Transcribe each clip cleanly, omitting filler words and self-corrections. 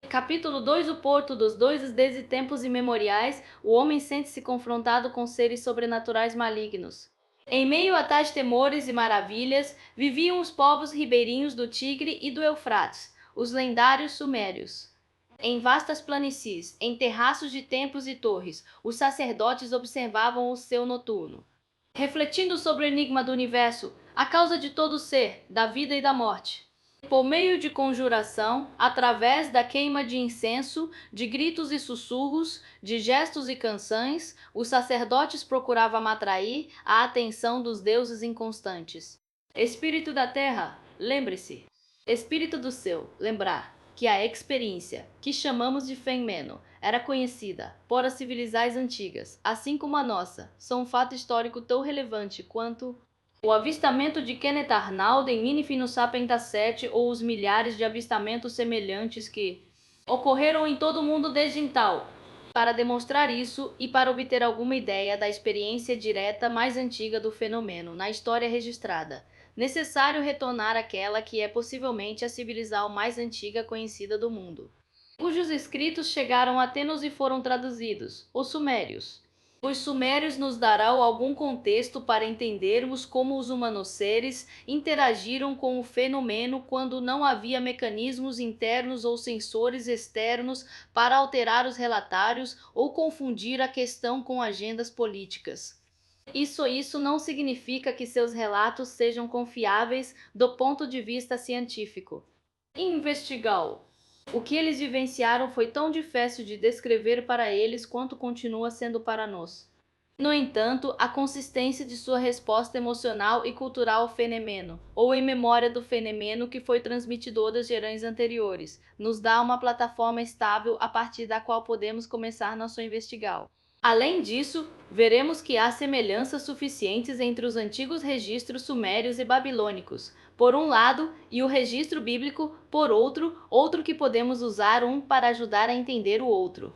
Capítulo 2: O Porto dos Dois. Desde tempos imemoriais, o homem sente-se confrontado com seres sobrenaturais malignos. Em meio a tais temores e maravilhas, viviam os povos ribeirinhos do Tigre e do Eufrates, os lendários sumérios. Em vastas planícies, em terraços de templos e torres, os sacerdotes observavam o céu noturno, refletindo sobre o enigma do universo, a causa de todo ser, da vida e da morte. Por meio de conjuração, através da queima de incenso, de gritos e sussurros, de gestos e canções, os sacerdotes procuravam atrair a atenção dos deuses inconstantes. Espírito da terra, lembre-se. Espírito do céu, lembrar que a experiência, que chamamos de fenômeno, era conhecida por as civilizações antigas, assim como a nossa, são um fato histórico tão relevante quanto o avistamento de Kenneth Arnold em Infinus-Sapiens ou os milhares de avistamentos semelhantes que ocorreram em todo o mundo desde então. Para demonstrar isso e para obter alguma ideia da experiência direta mais antiga do fenômeno na história registrada, necessário retornar àquela que é possivelmente a civilização mais antiga conhecida do mundo, cujos escritos chegaram até nós e foram traduzidos, os Sumérios. Os Sumérios nos darão algum contexto para entendermos como os humanoseres interagiram com o fenômeno quando não havia mecanismos internos ou sensores externos para alterar os relatários ou confundir a questão com agendas políticas. Isso não significa que seus relatos sejam confiáveis do ponto de vista científico. Investigar. O que eles vivenciaram foi tão difícil de descrever para eles quanto continua sendo para nós. No entanto, a consistência de sua resposta emocional e cultural ao fenômeno, ou em memória do fenômeno que foi transmitido das gerações anteriores, nos dá uma plataforma estável a partir da qual podemos começar nosso investigar. Além disso, veremos que há semelhanças suficientes entre os antigos registros sumérios e babilônicos, por um lado, e o registro bíblico, por outro que podemos usar um para ajudar a entender o outro.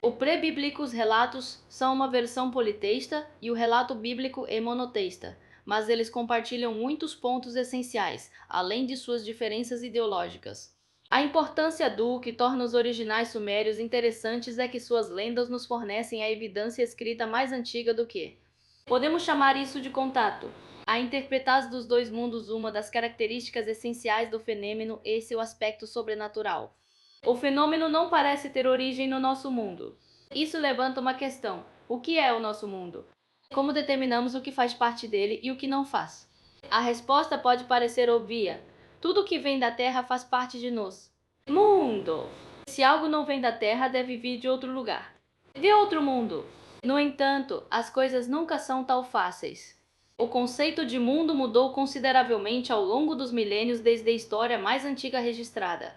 O pré-bíblicos relatos são uma versão politeísta e o relato bíblico é monoteísta, mas eles compartilham muitos pontos essenciais, além de suas diferenças ideológicas. A importância do que torna os originais sumérios interessantes é que suas lendas nos fornecem a evidência escrita mais antiga do que podemos chamar isso de contato. A interpretar dos dois mundos, uma das características essenciais do fenômeno é seu aspecto sobrenatural. O fenômeno não parece ter origem no nosso mundo. Isso levanta uma questão: o que é o nosso mundo? Como determinamos o que faz parte dele e o que não faz? A resposta pode parecer óbvia. Tudo que vem da Terra faz parte de nós. Mundo! Se algo não vem da Terra, deve vir de outro lugar. De outro mundo! No entanto, as coisas nunca são tão fáceis. O conceito de mundo mudou consideravelmente ao longo dos milênios desde a história mais antiga registrada.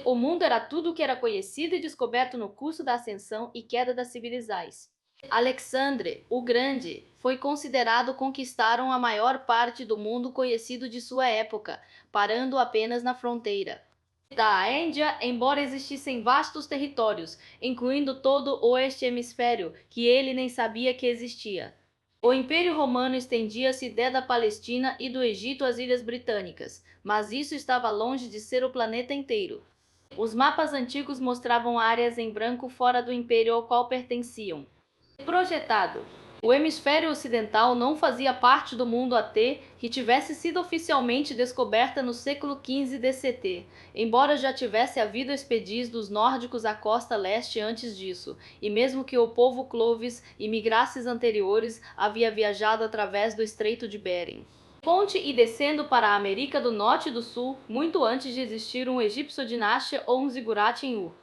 O mundo era tudo o que era conhecido e descoberto no curso da ascensão e queda das civilizações. Alexandre, o Grande, foi considerado conquistaram a maior parte do mundo conhecido de sua época, parando apenas na fronteira da Índia, embora existissem vastos territórios, incluindo todo o oeste hemisfério, que ele nem sabia que existia. O Império Romano estendia-se desde a Palestina e do Egito às Ilhas Britânicas, mas isso estava longe de ser o planeta inteiro. Os mapas antigos mostravam áreas em branco fora do império ao qual pertenciam. Projetado. O hemisfério ocidental não fazia parte do mundo até que tivesse sido oficialmente descoberta no século XV DCT, embora já tivesse havido expedições dos nórdicos à costa leste antes disso, e mesmo que o povo Clovis e migrações anteriores havia viajado através do Estreito de Bering. Ponte e descendo para a América do Norte e do Sul, muito antes de existir um egípcio dinastia ou um zigurate em Ur.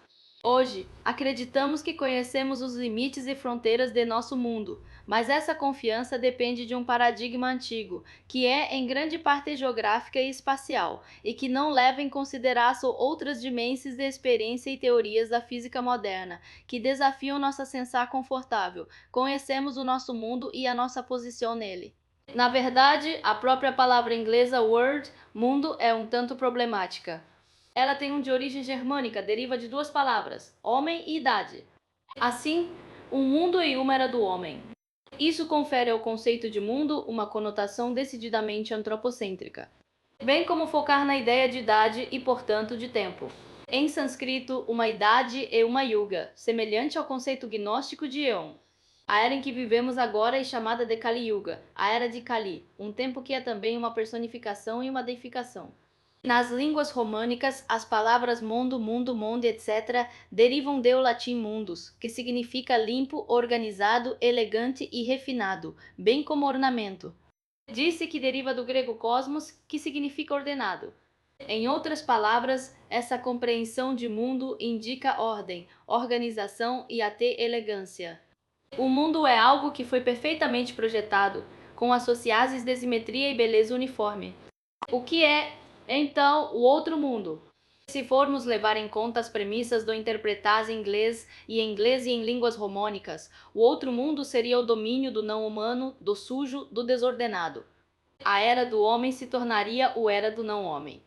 Hoje, acreditamos que conhecemos os limites e fronteiras de nosso mundo, mas essa confiança depende de um paradigma antigo, que é em grande parte geográfica e espacial, e que não leva em consideração outras dimensões de experiência e teorias da física moderna, que desafiam nossa sensar confortável. Conhecemos o nosso mundo e a nossa posição nele. Na verdade, a própria palavra inglesa world, mundo, é um tanto problemática. Ela tem de origem germânica, deriva de duas palavras, homem e idade. Assim, um mundo e uma era do homem. Isso confere ao conceito de mundo uma conotação decididamente antropocêntrica, bem como focar na ideia de idade e, portanto, de tempo. Em sânscrito, uma idade é uma yuga, semelhante ao conceito gnóstico de Eon. A era em que vivemos agora é chamada de Kali Yuga, a era de Kali, um tempo que é também uma personificação e uma deificação. Nas línguas românicas, as palavras mundo, mundo, monde, etc., derivam do latim mundus, que significa limpo, organizado, elegante e refinado, bem como ornamento. Disse que deriva do grego cosmos, que significa ordenado. Em outras palavras, essa compreensão de mundo indica ordem, organização e até elegância. O mundo é algo que foi perfeitamente projetado, com associados de simetria e beleza uniforme. O que é, então, o outro mundo? Se formos levar em conta as premissas do interpretar em inglês e em línguas românicas, o outro mundo seria o domínio do não humano, do sujo, do desordenado. A era do homem se tornaria o era do não homem.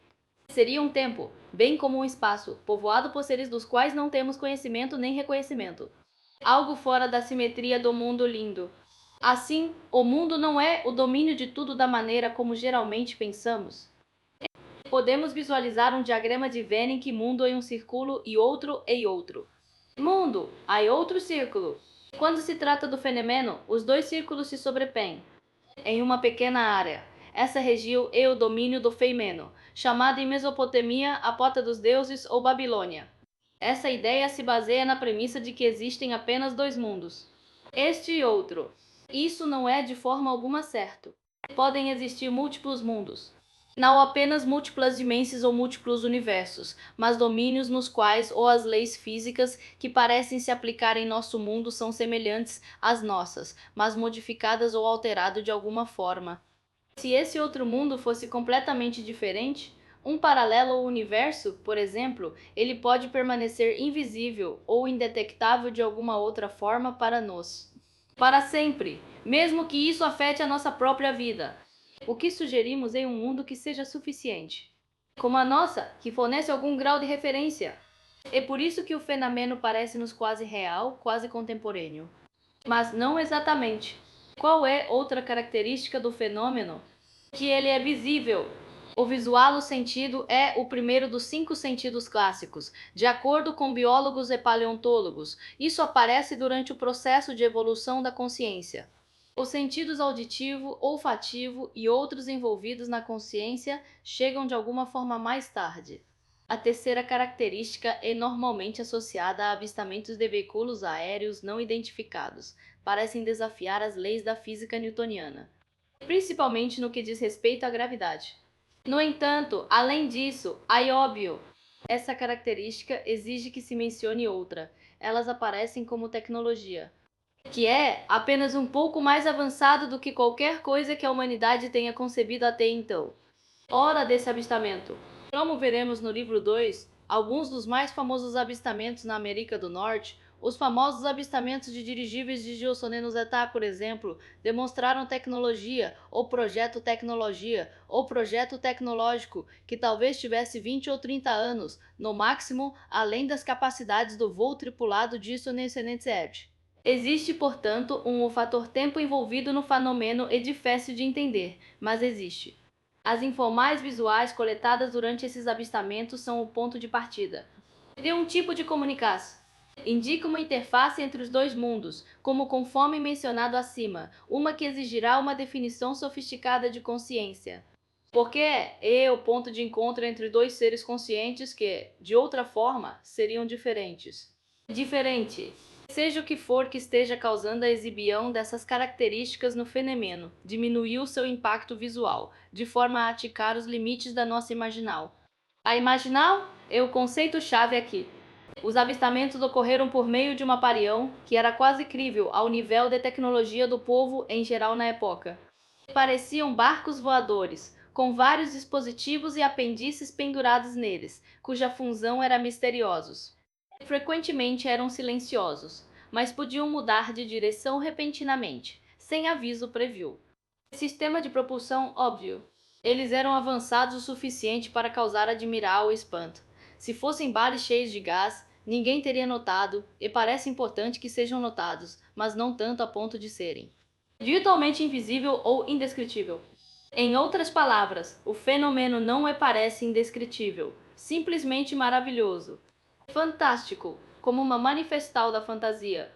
Seria um tempo, bem como um espaço, povoado por seres dos quais não temos conhecimento nem reconhecimento. Algo fora da simetria do mundo lindo. Assim, o mundo não é o domínio de tudo da maneira como geralmente pensamos. Podemos visualizar um diagrama de Venn em que mundo é um círculo e outro é outro. Mundo, aí outro círculo. Quando se trata do fenômeno, os dois círculos se sobrepõem em uma pequena área. Essa região é o domínio do feimeno, chamada em Mesopotâmia a porta dos deuses ou Babilônia. Essa ideia se baseia na premissa de que existem apenas dois mundos, este e outro. Isso não é de forma alguma certo. Podem existir múltiplos mundos. Não apenas múltiplas dimensões ou múltiplos universos, mas domínios nos quais ou as leis físicas que parecem se aplicar em nosso mundo são semelhantes às nossas, mas modificadas ou alteradas de alguma forma. Se esse outro mundo fosse completamente diferente, um paralelo universo, por exemplo, ele pode permanecer invisível ou indetectável de alguma outra forma para nós. Para sempre, mesmo que isso afete a nossa própria vida. O que sugerimos é um mundo que seja suficiente, como a nossa, que fornece algum grau de referência. É por isso que o fenômeno parece-nos quase real, quase contemporâneo. Mas não exatamente. Qual é outra característica do fenômeno? Que ele é visível. O visual sentido é o primeiro dos 5 sentidos clássicos, de acordo com biólogos e paleontólogos. Isso aparece durante o processo de evolução da consciência. Os sentidos auditivo, olfativo e outros envolvidos na consciência chegam de alguma forma mais tarde. A terceira característica é normalmente associada a avistamentos de veículos aéreos não identificados. Parecem desafiar as leis da física newtoniana, principalmente no que diz respeito à gravidade. No entanto, além disso, é óbvio, essa característica exige que se mencione outra. Elas aparecem como tecnologia, que é apenas um pouco mais avançado do que qualquer coisa que a humanidade tenha concebido até então. Hora desse avistamento. Como veremos no livro 2, alguns dos mais famosos avistamentos na América do Norte, os famosos avistamentos de dirigíveis de Gilson no Zeta, por exemplo, demonstraram tecnologia, ou projeto tecnológico, que talvez tivesse 20 ou 30 anos, no máximo, além das capacidades do voo tripulado disso nesse excelente. Existe, portanto, um fator tempo envolvido no fenômeno e difícil de entender, mas existe. As informações visuais coletadas durante esses avistamentos são o ponto de partida de um tipo de comunicação. Indica uma interface entre os dois mundos, como conforme mencionado acima, uma que exigirá uma definição sofisticada de consciência. Porque é o ponto de encontro entre dois seres conscientes que, de outra forma, seriam diferentes. Diferente. Seja o que for que esteja causando a exibição dessas características no fenômeno, diminuiu seu impacto visual, de forma a aticar os limites da nossa imaginal. A imaginal é o conceito-chave aqui. Os avistamentos ocorreram por meio de um aparião que era quase crível ao nível de tecnologia do povo em geral na época. Pareciam barcos voadores, com vários dispositivos e apêndices pendurados neles, cuja função era misteriosos. Frequentemente eram silenciosos, mas podiam mudar de direção repentinamente, sem aviso prévio. Sistema de propulsão óbvio. Eles eram avançados o suficiente para causar admirável espanto. Se fossem bares cheios de gás, ninguém teria notado, e parece importante que sejam notados, mas não tanto a ponto de serem virtualmente invisível ou indescritível. Em outras palavras, o fenômeno não é parece indescritível. simplesmente maravilhoso. Fantástico, como uma manifestal da fantasia.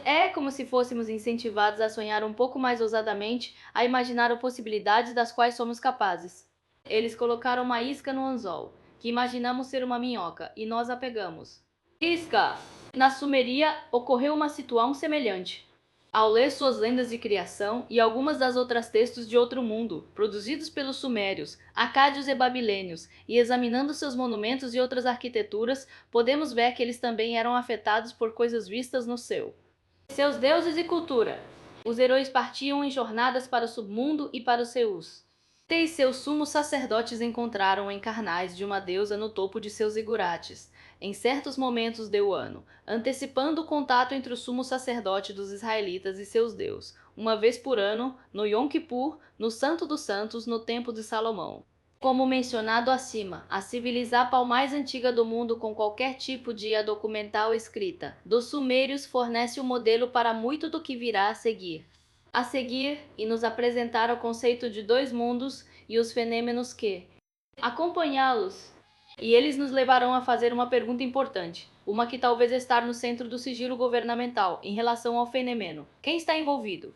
É como se fôssemos incentivados a sonhar um pouco mais ousadamente, a imaginar possibilidades das quais somos capazes. Eles colocaram uma isca no anzol, que imaginamos ser uma minhoca, e nós a pegamos. Isca! Na Sumeria ocorreu uma situação semelhante. Ao ler suas lendas de criação e algumas das outras textos de outro mundo, produzidos pelos sumérios, acádios e babilônios, e examinando seus monumentos e outras arquiteturas, podemos ver que eles também eram afetados por coisas vistas no céu. Seus deuses e cultura. Os heróis partiam em jornadas para o submundo e para os Zeus. E seus sumos sacerdotes encontraram encarnais de uma deusa no topo de seus zigurates, em certos momentos do ano, antecipando o contato entre o sumo sacerdote dos israelitas e seus deuses, uma vez por ano, no Yom Kippur, no Santo dos Santos, no Templo de Salomão. Como mencionado acima, a civilização mais antiga do mundo com qualquer tipo de documental escrita, dos sumérios fornece o modelo para muito do que virá a seguir. E nos apresentar o conceito de dois mundos e os fenômenos que acompanhá-los. E eles nos levarão a fazer uma pergunta importante, uma que talvez está no centro do sigilo governamental em relação ao fenômeno. Quem está envolvido?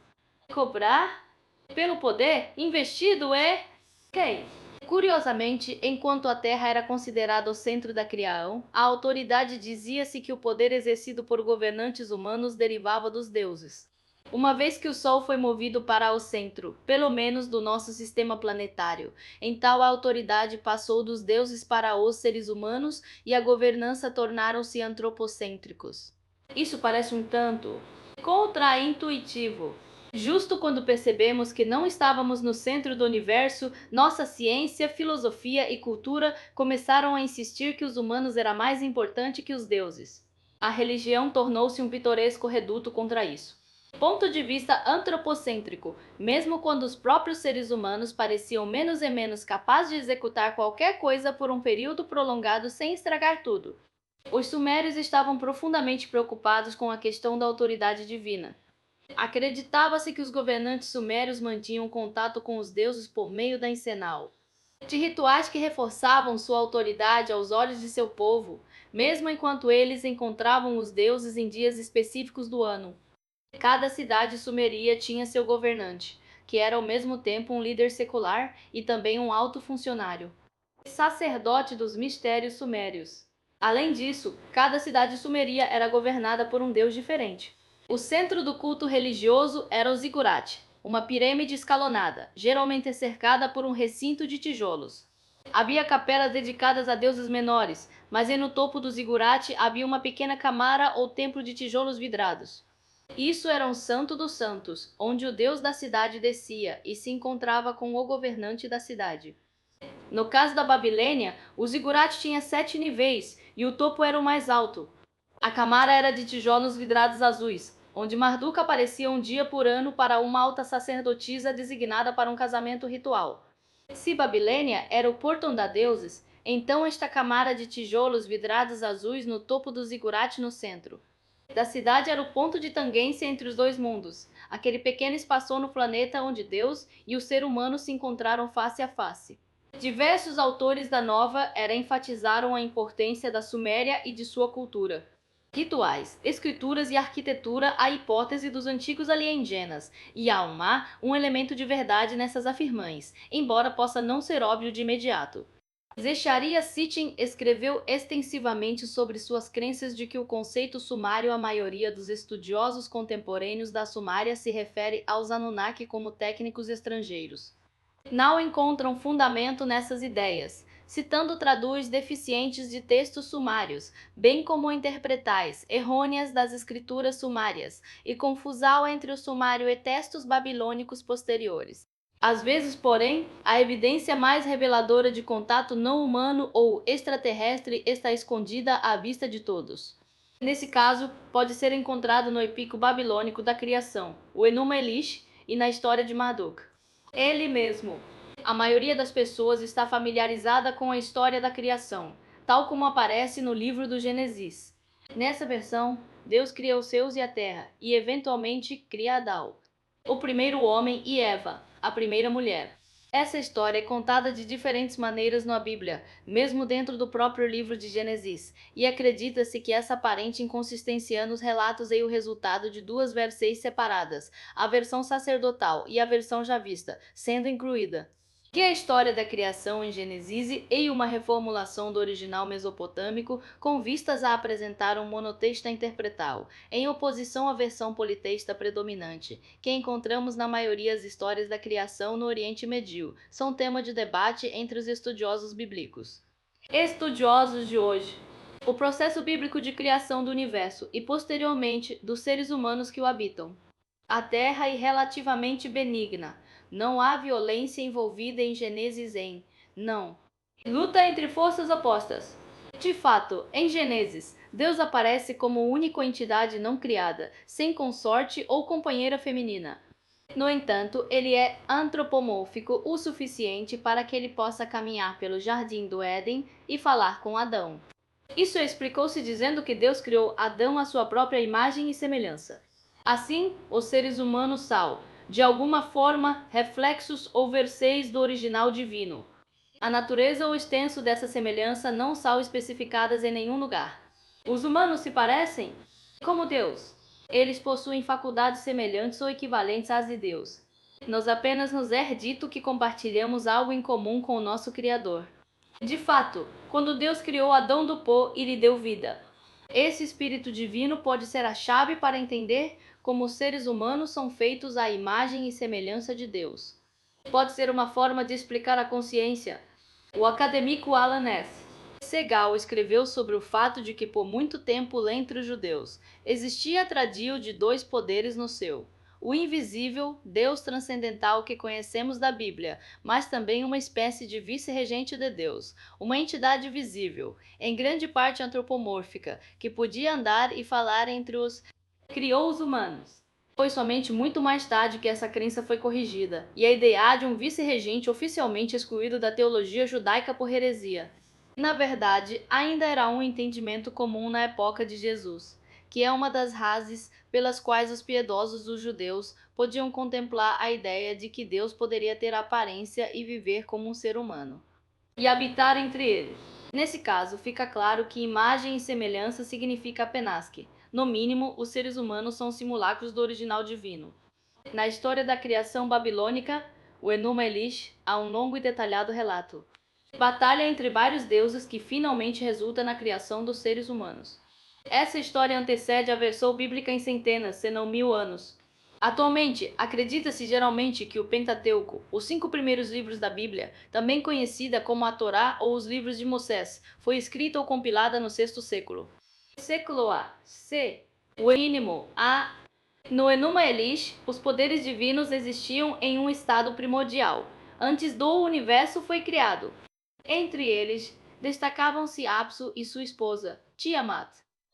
Cobrar? Pelo poder? Investido é? Quem? Curiosamente, enquanto a Terra era considerada o centro da criação, a autoridade dizia-se que o poder exercido por governantes humanos derivava dos deuses. Uma vez que o Sol foi movido para o centro, pelo menos do nosso sistema planetário, então a autoridade passou dos deuses para os seres humanos e a governança tornaram-se antropocêntricos. Isso parece um tanto contra-intuitivo. Justo quando percebemos que não estávamos no centro do universo, nossa ciência, filosofia e cultura começaram a insistir que os humanos eram mais importantes que os deuses. A religião tornou-se um pitoresco reduto contra isso. Ponto de vista antropocêntrico, mesmo quando os próprios seres humanos pareciam menos e menos capazes de executar qualquer coisa por um período prolongado sem estragar tudo. Os sumérios estavam profundamente preocupados com a questão da autoridade divina. Acreditava-se que os governantes sumérios mantinham contato com os deuses por meio da encenal, de rituais que reforçavam sua autoridade aos olhos de seu povo, mesmo enquanto eles encontravam os deuses em dias específicos do ano. Cada cidade sumeria tinha seu governante, que era ao mesmo tempo um líder secular e também um alto funcionário, sacerdote dos mistérios sumérios. Além disso, cada cidade sumeria era governada por um deus diferente. O centro do culto religioso era o zigurate, uma pirâmide escalonada, geralmente cercada por um recinto de tijolos. Havia capelas dedicadas a deuses menores, mas no topo do zigurate havia uma pequena câmara ou templo de tijolos vidrados. Isso era um santo dos santos, onde o deus da cidade descia e se encontrava com o governante da cidade. No caso da Babilônia, o zigurate tinha 7 níveis e o topo era o mais alto. A câmara era de tijolos vidrados azuis, onde Marduk aparecia um dia por ano para uma alta sacerdotisa designada para um casamento ritual. Se Babilônia era o portão da deuses, então esta câmara de tijolos vidrados azuis no topo do zigurate no centro da cidade era o ponto de tangência entre os dois mundos, aquele pequeno espaço no planeta onde Deus e o ser humano se encontraram face a face. Diversos autores da Nova Era enfatizaram a importância da Suméria e de sua cultura. Rituais, escrituras e arquitetura a hipótese dos antigos alienígenas, e há um elemento de verdade nessas afirmações, embora possa não ser óbvio de imediato. Zecharia Sitchin escreveu extensivamente sobre suas crenças de que o conceito sumário a maioria dos estudiosos contemporâneos da Sumária se refere aos Anunnaki como técnicos estrangeiros. Não encontram fundamento nessas ideias, citando traduz deficientes de textos sumários, bem como interpretais errôneas das escrituras sumárias e confusão entre o sumário e textos babilônicos posteriores. Às vezes, porém, a evidência mais reveladora de contato não humano ou extraterrestre está escondida à vista de todos. Nesse caso, pode ser encontrado no épico babilônico da criação, o Enuma Elish, e na história de Marduk. Ele mesmo. A maioria das pessoas está familiarizada com a história da criação, tal como aparece no livro do Gênesis. Nessa versão, Deus cria os céus e a terra, e eventualmente cria Adão, o primeiro homem, e Eva, a primeira mulher. Essa história é contada de diferentes maneiras na Bíblia, mesmo dentro do próprio livro de Gênesis, e acredita-se que essa aparente inconsistência nos relatos é o resultado de duas versões separadas, a versão sacerdotal e a versão javista, sendo incluída que é a história da criação em Gênesis e uma reformulação do original mesopotâmico com vistas a apresentar um monotexto a interpretá-lo, em oposição à versão politeísta predominante, que encontramos na maioria das histórias da criação no Oriente Médio, são tema de debate entre os estudiosos bíblicos. Estudiosos de hoje. O processo bíblico de criação do universo e, posteriormente, dos seres humanos que o habitam. A Terra é relativamente benigna. Não há violência envolvida em Gênesis não. Luta entre forças opostas. De fato, em Gênesis, Deus aparece como única entidade não criada, sem consorte ou companheira feminina. No entanto, ele é antropomórfico o suficiente para que ele possa caminhar pelo jardim do Éden e falar com Adão. Isso explicou-se dizendo que Deus criou Adão à sua própria imagem e semelhança. Assim, os seres humanos são, de alguma forma, reflexos ou verseis do original divino. A natureza ou extenso dessa semelhança não são especificadas em nenhum lugar. Os humanos se parecem? Como Deus. Eles possuem faculdades semelhantes ou equivalentes às de Deus. Nós apenas nos é dito que compartilhamos algo em comum com o nosso Criador. De fato, quando Deus criou Adão do pó e lhe deu vida, esse Espírito Divino pode ser a chave para entender como os seres humanos são feitos à imagem e semelhança de Deus. Pode ser uma forma de explicar a consciência. O acadêmico Alan S. Segal escreveu sobre o fato de que por muito tempo entre os judeus existia a tradição de dois poderes no céu. O invisível, Deus transcendental que conhecemos da Bíblia, mas também uma espécie de vice-regente de Deus, uma entidade visível, em grande parte antropomórfica, que podia andar e falar entre os criou os humanos. Foi somente muito mais tarde que essa crença foi corrigida, e a ideia de um vice-regente oficialmente excluído da teologia judaica por heresia. Na verdade, ainda era um entendimento comum na época de Jesus, que é uma das razões pelas quais os piedosos dos judeus podiam contemplar a ideia de que Deus poderia ter aparência e viver como um ser humano, e habitar entre eles. Nesse caso, fica claro que imagem e semelhança significa apenas que, no mínimo, os seres humanos são simulacros do original divino. Na história da criação babilônica, o Enuma Elish, há um longo e detalhado relato. Batalha entre vários deuses que finalmente resulta na criação dos seres humanos. Essa história antecede a versão bíblica em centenas, se não 1000 anos. Atualmente, acredita-se geralmente que o Pentateuco, os 5 primeiros livros da Bíblia, também conhecida como a Torá ou os livros de Moisés, foi escrita ou compilada no sexto século. Século A. C. O mínimo A. No Enuma Elish, os poderes divinos existiam em um estado primordial, antes do universo foi criado. Entre eles, destacavam-se Apsu e sua esposa, Tiamat.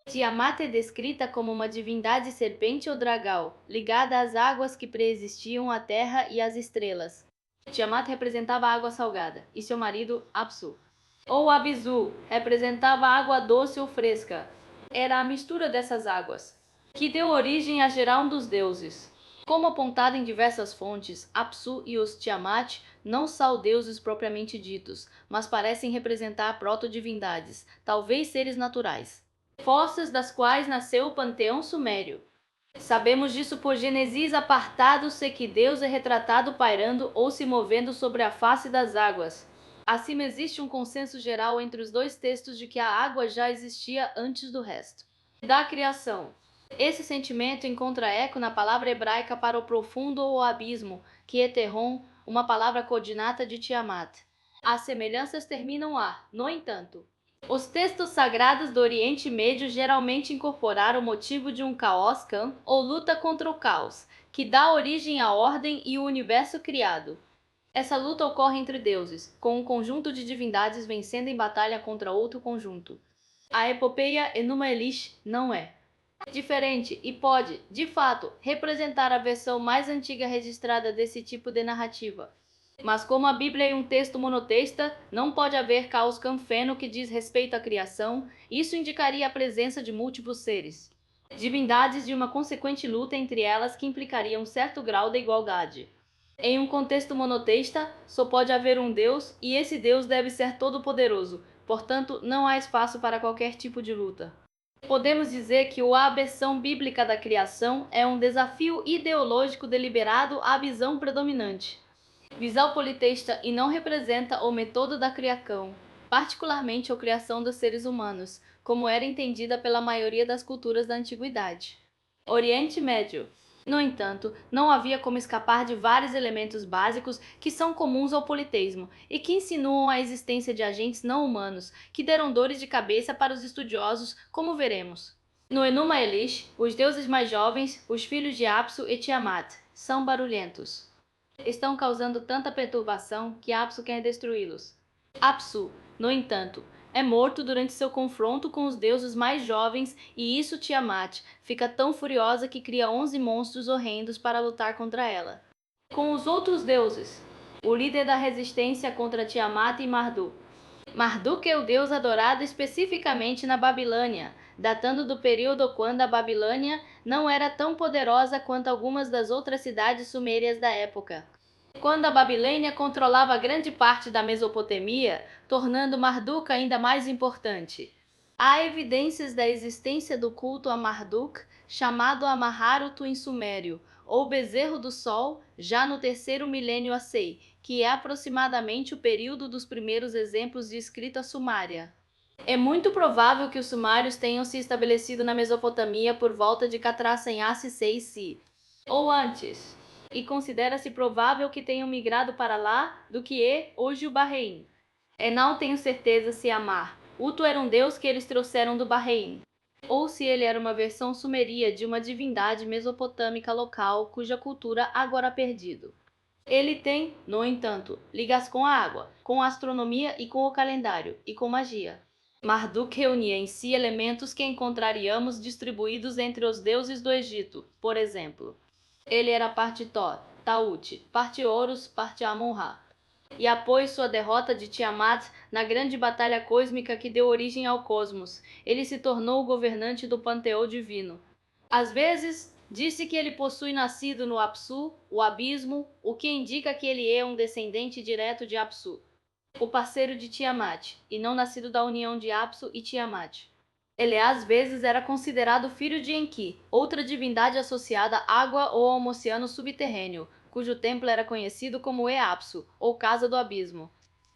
Tiamat é descrita como uma divindade serpente ou dragão, ligada às águas que preexistiam a terra e as estrelas. Tiamat representava a água salgada, e seu marido, Apsu. Ou Abisu, representava a água doce ou fresca. Era a mistura dessas águas, que deu origem a gerar um dos deuses. Como apontado em diversas fontes, Apsu e os Tiamat não são deuses propriamente ditos, mas parecem representar proto-divindades, talvez seres naturais, forças das quais nasceu o panteão sumério. Sabemos disso por Gênesis apartado-se que Deus é retratado pairando ou se movendo sobre a face das águas. Assim existe um consenso geral entre os dois textos de que a água já existia antes do resto da criação. Esse sentimento encontra eco na palavra hebraica para o profundo ou abismo, que é Terron, uma palavra coordinata de Tiamat. As semelhanças terminam a, no entanto. Os textos sagrados do Oriente Médio geralmente incorporaram o motivo de um caos Khan, ou luta contra o caos, que dá origem à ordem e o universo criado. Essa luta ocorre entre deuses, com um conjunto de divindades vencendo em batalha contra outro conjunto. A epopeia Enuma Elish não é diferente e pode, de fato, representar a versão mais antiga registrada desse tipo de narrativa. Mas como a Bíblia é um texto monoteísta, não pode haver caos canfeno que diz respeito à criação, isso indicaria a presença de múltiplos seres, divindades de uma consequente luta entre elas que implicaria um certo grau de igualdade. Em um contexto monoteísta, só pode haver um Deus e esse Deus deve ser todo-poderoso, portanto, não há espaço para qualquer tipo de luta. Podemos dizer que a aberração bíblica da criação é um desafio ideológico deliberado à visão predominante. Visão politeísta e não representa o método da criação, particularmente a criação dos seres humanos, como era entendida pela maioria das culturas da antiguidade. Oriente Médio. No entanto, não havia como escapar de vários elementos básicos que são comuns ao politeísmo e que insinuam a existência de agentes não humanos, que deram dores de cabeça para os estudiosos, como veremos. No Enuma Elish, os deuses mais jovens, os filhos de Apsu e Tiamat, são barulhentos. Estão causando tanta perturbação que Apsu quer destruí-los. Apsu, no entanto, é morto durante seu confronto com os deuses mais jovens e isso Tiamat fica tão furiosa que cria 11 monstros horrendos para lutar contra ela. Com os outros deuses, o líder da resistência contra Tiamat e Marduk. Marduk é o deus adorado especificamente na Babilônia, datando do período quando a Babilônia não era tão poderosa quanto algumas das outras cidades sumérias da época. Quando a Babilônia controlava grande parte da Mesopotâmia, tornando Marduk ainda mais importante. Há evidências da existência do culto a Marduk, chamado Amaharutu em sumério, ou bezerro do sol, já no terceiro milênio A.C., que é aproximadamente o período dos primeiros exemplos de escrita sumária. É muito provável que os sumários tenham se estabelecido na Mesopotâmia por volta de Catrace Ace 6 ou antes, e considera-se provável que tenham migrado para lá do que é hoje o Bahrein. Não tenho certeza se Amar, Utu era um deus que eles trouxeram do Bahrein, ou se ele era uma versão sumeria de uma divindade mesopotâmica local cuja cultura agora perdido. Ele tem, no entanto, ligações com a água, com a astronomia e com o calendário, e com magia. Marduk reunia em si elementos que encontraríamos distribuídos entre os deuses do Egito, por exemplo. Ele era parte Thor, Taut, parte Horus, parte Amon-Ra. E após sua derrota de Tiamat na grande batalha cósmica que deu origem ao cosmos, ele se tornou o governante do panteão divino. Às vezes, disse que ele possui nascido no Apsu, o abismo, o que indica que ele é um descendente direto de Apsu, o parceiro de Tiamat, e não nascido da união de Apsu e Tiamat. Ele às vezes era considerado filho de Enki, outra divindade associada à água ou ao oceano subterrâneo, cujo templo era conhecido como Eapsu, ou Casa do Abismo.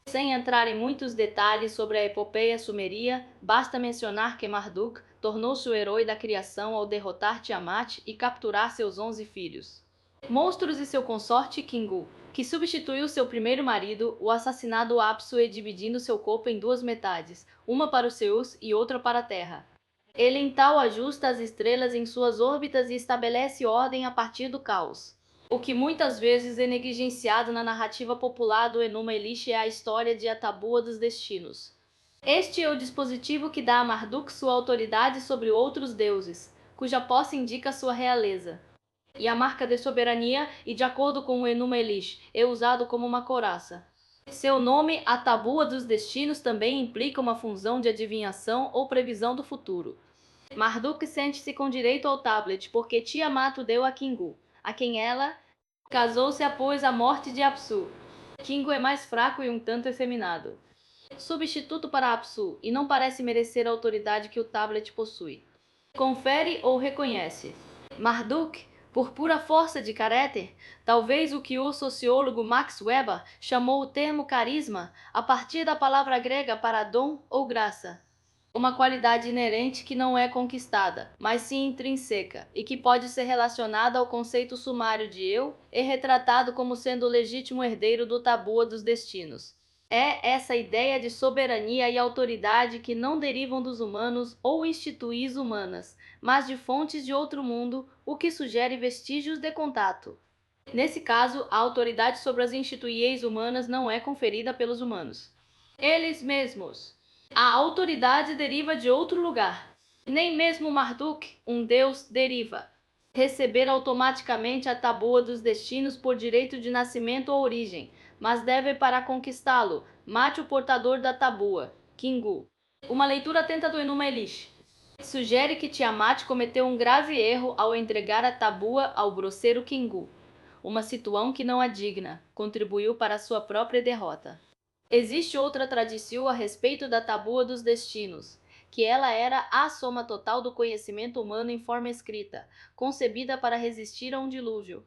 Sem entrar em muitos detalhes sobre a epopeia sumeria, basta mencionar que Marduk tornou-se o herói da criação ao derrotar Tiamat e capturar seus 11 filhos. Monstros e seu consorte Kingu, que substituiu seu primeiro marido, o assassinado Apsu, e dividindo seu corpo em duas metades, uma para os Zeus e outra para a Terra. Ele então ajusta as estrelas em suas órbitas e estabelece ordem a partir do caos. O que muitas vezes é negligenciado na narrativa popular do Enuma Elish é a história de a Tábua dos Destinos. Este é o dispositivo que dá a Marduk sua autoridade sobre outros deuses, cuja posse indica sua realeza. E a marca de soberania, e de acordo com o Enuma Elish, é usado como uma couraça. Seu nome, a Tábua dos Destinos, também implica uma função de adivinhação ou previsão do futuro. Marduk sente-se com direito ao tablet porque Tiamat o deu a Kingu, a quem ela casou-se após a morte de Apsu. Kingu é mais fraco e um tanto efeminado. Substituto para Apsu, e não parece merecer a autoridade que o tablet possui. Confere ou reconhece. Marduk, por pura força de caráter, talvez o que o sociólogo Max Weber chamou o termo carisma, a partir da palavra grega para dom ou graça. Uma qualidade inerente que não é conquistada, mas sim intrínseca, e que pode ser relacionada ao conceito sumário de eu e retratado como sendo o legítimo herdeiro do Tábua dos Destinos. É essa ideia de soberania e autoridade que não derivam dos humanos ou instituis humanas, mas de fontes de outro mundo, o que sugere vestígios de contato. Nesse caso, a autoridade sobre as instituições humanas não é conferida pelos humanos. Eles mesmos. A autoridade deriva de outro lugar. Nem mesmo Marduk, um deus, deriva. Receber automaticamente a Tábua dos Destinos por direito de nascimento ou origem, mas deve para conquistá-lo, mate o portador da Tábua, Kingu. Uma leitura atenta do Enuma Elish sugere que Tiamat cometeu um grave erro ao entregar a Tábua ao grosseiro Kingu. uma situação que não a digna, contribuiu para sua própria derrota. Existe outra tradição a respeito da Tábua dos Destinos, que ela era a soma total do conhecimento humano em forma escrita, concebida para resistir a um dilúvio.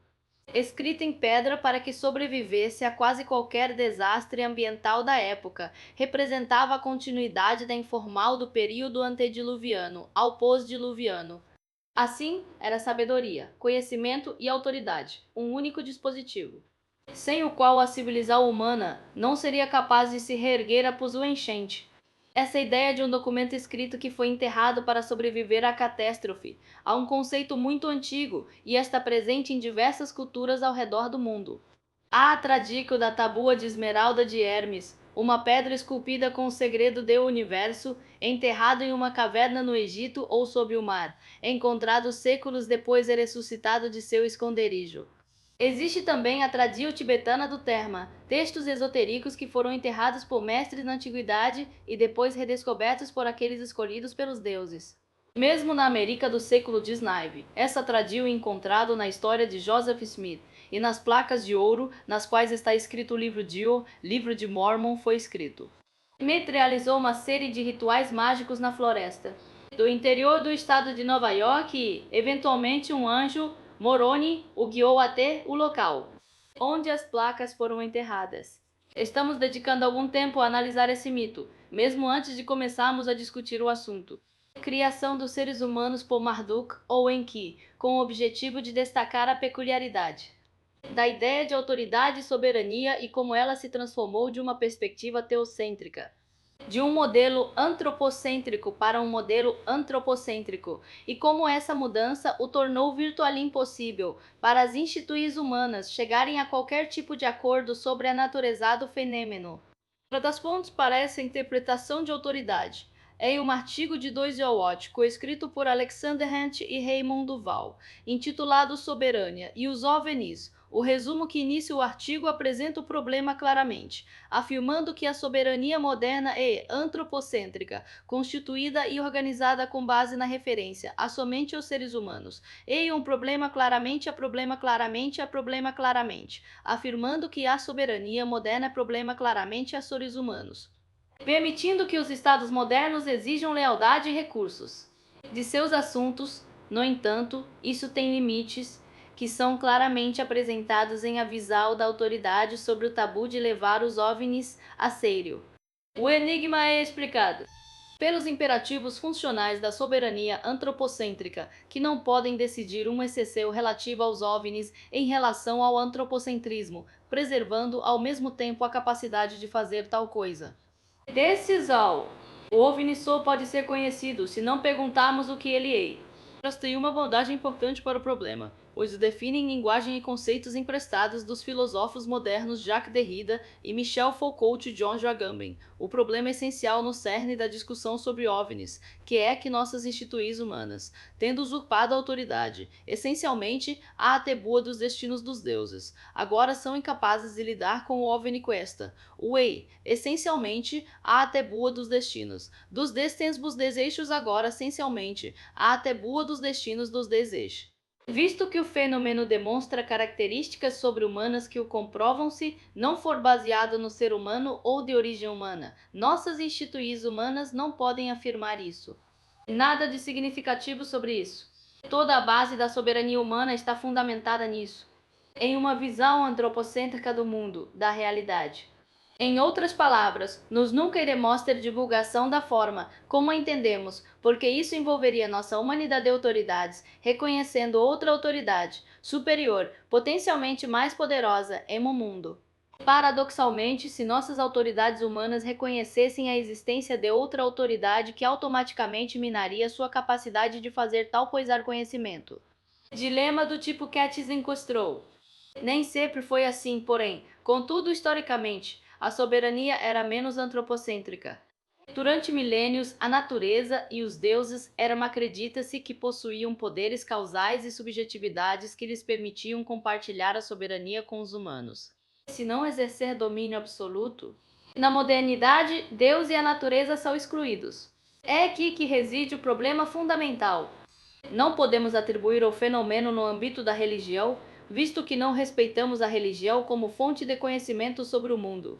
Escrita em pedra para que sobrevivesse a quase qualquer desastre ambiental da época, representava a continuidade da informal do período antediluviano ao pós-diluviano. Assim, era sabedoria, conhecimento e autoridade, um único dispositivo, sem o qual a civilização humana não seria capaz de se reerguer após o enchente. Essa ideia de um documento escrito que foi enterrado para sobreviver à catástrofe, há um conceito muito antigo e está presente em diversas culturas ao redor do mundo. Há a tradição da Tábua de Esmeralda de Hermes, uma pedra esculpida com o segredo do universo, enterrado em uma caverna no Egito ou sob o mar, encontrado séculos depois e ressuscitado de seu esconderijo. Existe também a tradição tibetana do Terma, textos esotéricos que foram enterrados por mestres na antiguidade e depois redescobertos por aqueles escolhidos pelos deuses. Mesmo na América do século XIX, essa tradição é encontrada na história de Joseph Smith e nas placas de ouro nas quais está escrito o livro Dio, livro de Mormon foi escrito. Smith realizou uma série de rituais mágicos na floresta do interior do estado de Nova York e, eventualmente, um anjo Moroni o guiou até o local onde as placas foram enterradas. Estamos dedicando algum tempo a analisar esse mito, mesmo antes de começarmos a discutir o assunto. Criação dos seres humanos por Marduk ou Enki, com o objetivo de destacar a peculiaridade da ideia de autoridade e soberania e como ela se transformou de uma perspectiva teocêntrica, de um modelo antropocêntrico para um modelo antropocêntrico, e como essa mudança o tornou virtualmente impossível para as instituições humanas chegarem a qualquer tipo de acordo sobre a natureza do fenômeno. Uma das fontes para essa interpretação de autoridade é um artigo de 2 Watt, escrito por Alexander Hunt e Raymond Duval, intitulado Soberania e os OVNIs. O resumo que inicia o artigo apresenta o problema claramente, afirmando que a soberania moderna é antropocêntrica, constituída e organizada com base na referência a somente os seres humanos, e um problema claramente, afirmando que a soberania moderna é problema claramente a seres humanos, permitindo que os estados modernos exijam lealdade e recursos de seus assuntos. No entanto, isso tem limites que são claramente apresentados em avisal da autoridade sobre o tabu de levar os OVNIs a sério. O enigma é explicado pelos imperativos funcionais da soberania antropocêntrica, que não podem decidir um excesso relativo aos OVNIs em relação ao antropocentrismo, preservando ao mesmo tempo a capacidade de fazer tal coisa. Decisão. O OVNI só pode ser conhecido se não perguntarmos o que ele é. Elas têm uma abordagem importante para o problema, pois definem linguagem e conceitos emprestados dos filósofos modernos Jacques Derrida e Michel Foucault e John Agamben. O problema essencial no cerne da discussão sobre OVNIs, que é que nossas instituições humanas, tendo usurpado a autoridade, essencialmente a atribua dos destinos dos deuses, agora são incapazes de lidar com o OVNI Questa, o EI, essencialmente a atribua dos destinos, dos destemos desejos agora essencialmente a atribua dos destinos dos desejos. Visto que o fenômeno demonstra características sobre-humanas que o comprovam se não for baseado no ser humano ou de origem humana, nossas instituições humanas não podem afirmar isso. Nada de significativo sobre isso. Toda a base da soberania humana está fundamentada nisso, em uma visão antropocêntrica do mundo, da realidade. Em outras palavras, nos nunca iremos ter divulgação da forma como a entendemos, porque isso envolveria nossa humanidade de autoridades, reconhecendo outra autoridade, superior, potencialmente mais poderosa, em um mundo. Paradoxalmente, se nossas autoridades humanas reconhecessem a existência de outra autoridade que automaticamente minaria sua capacidade de fazer tal coisar conhecimento. Dilema do tipo Katz encontrou. Nem sempre foi assim, porém, contudo, historicamente, a soberania era menos antropocêntrica. Durante milênios, a natureza e os deuses acredita-se que possuíam poderes causais e subjetividades que lhes permitiam compartilhar a soberania com os humanos, se não exercer domínio absoluto. Na modernidade, Deus e a natureza são excluídos. É aqui que reside o problema fundamental. Não podemos atribuir o fenômeno no âmbito da religião, visto que não respeitamos a religião como fonte de conhecimento sobre o mundo.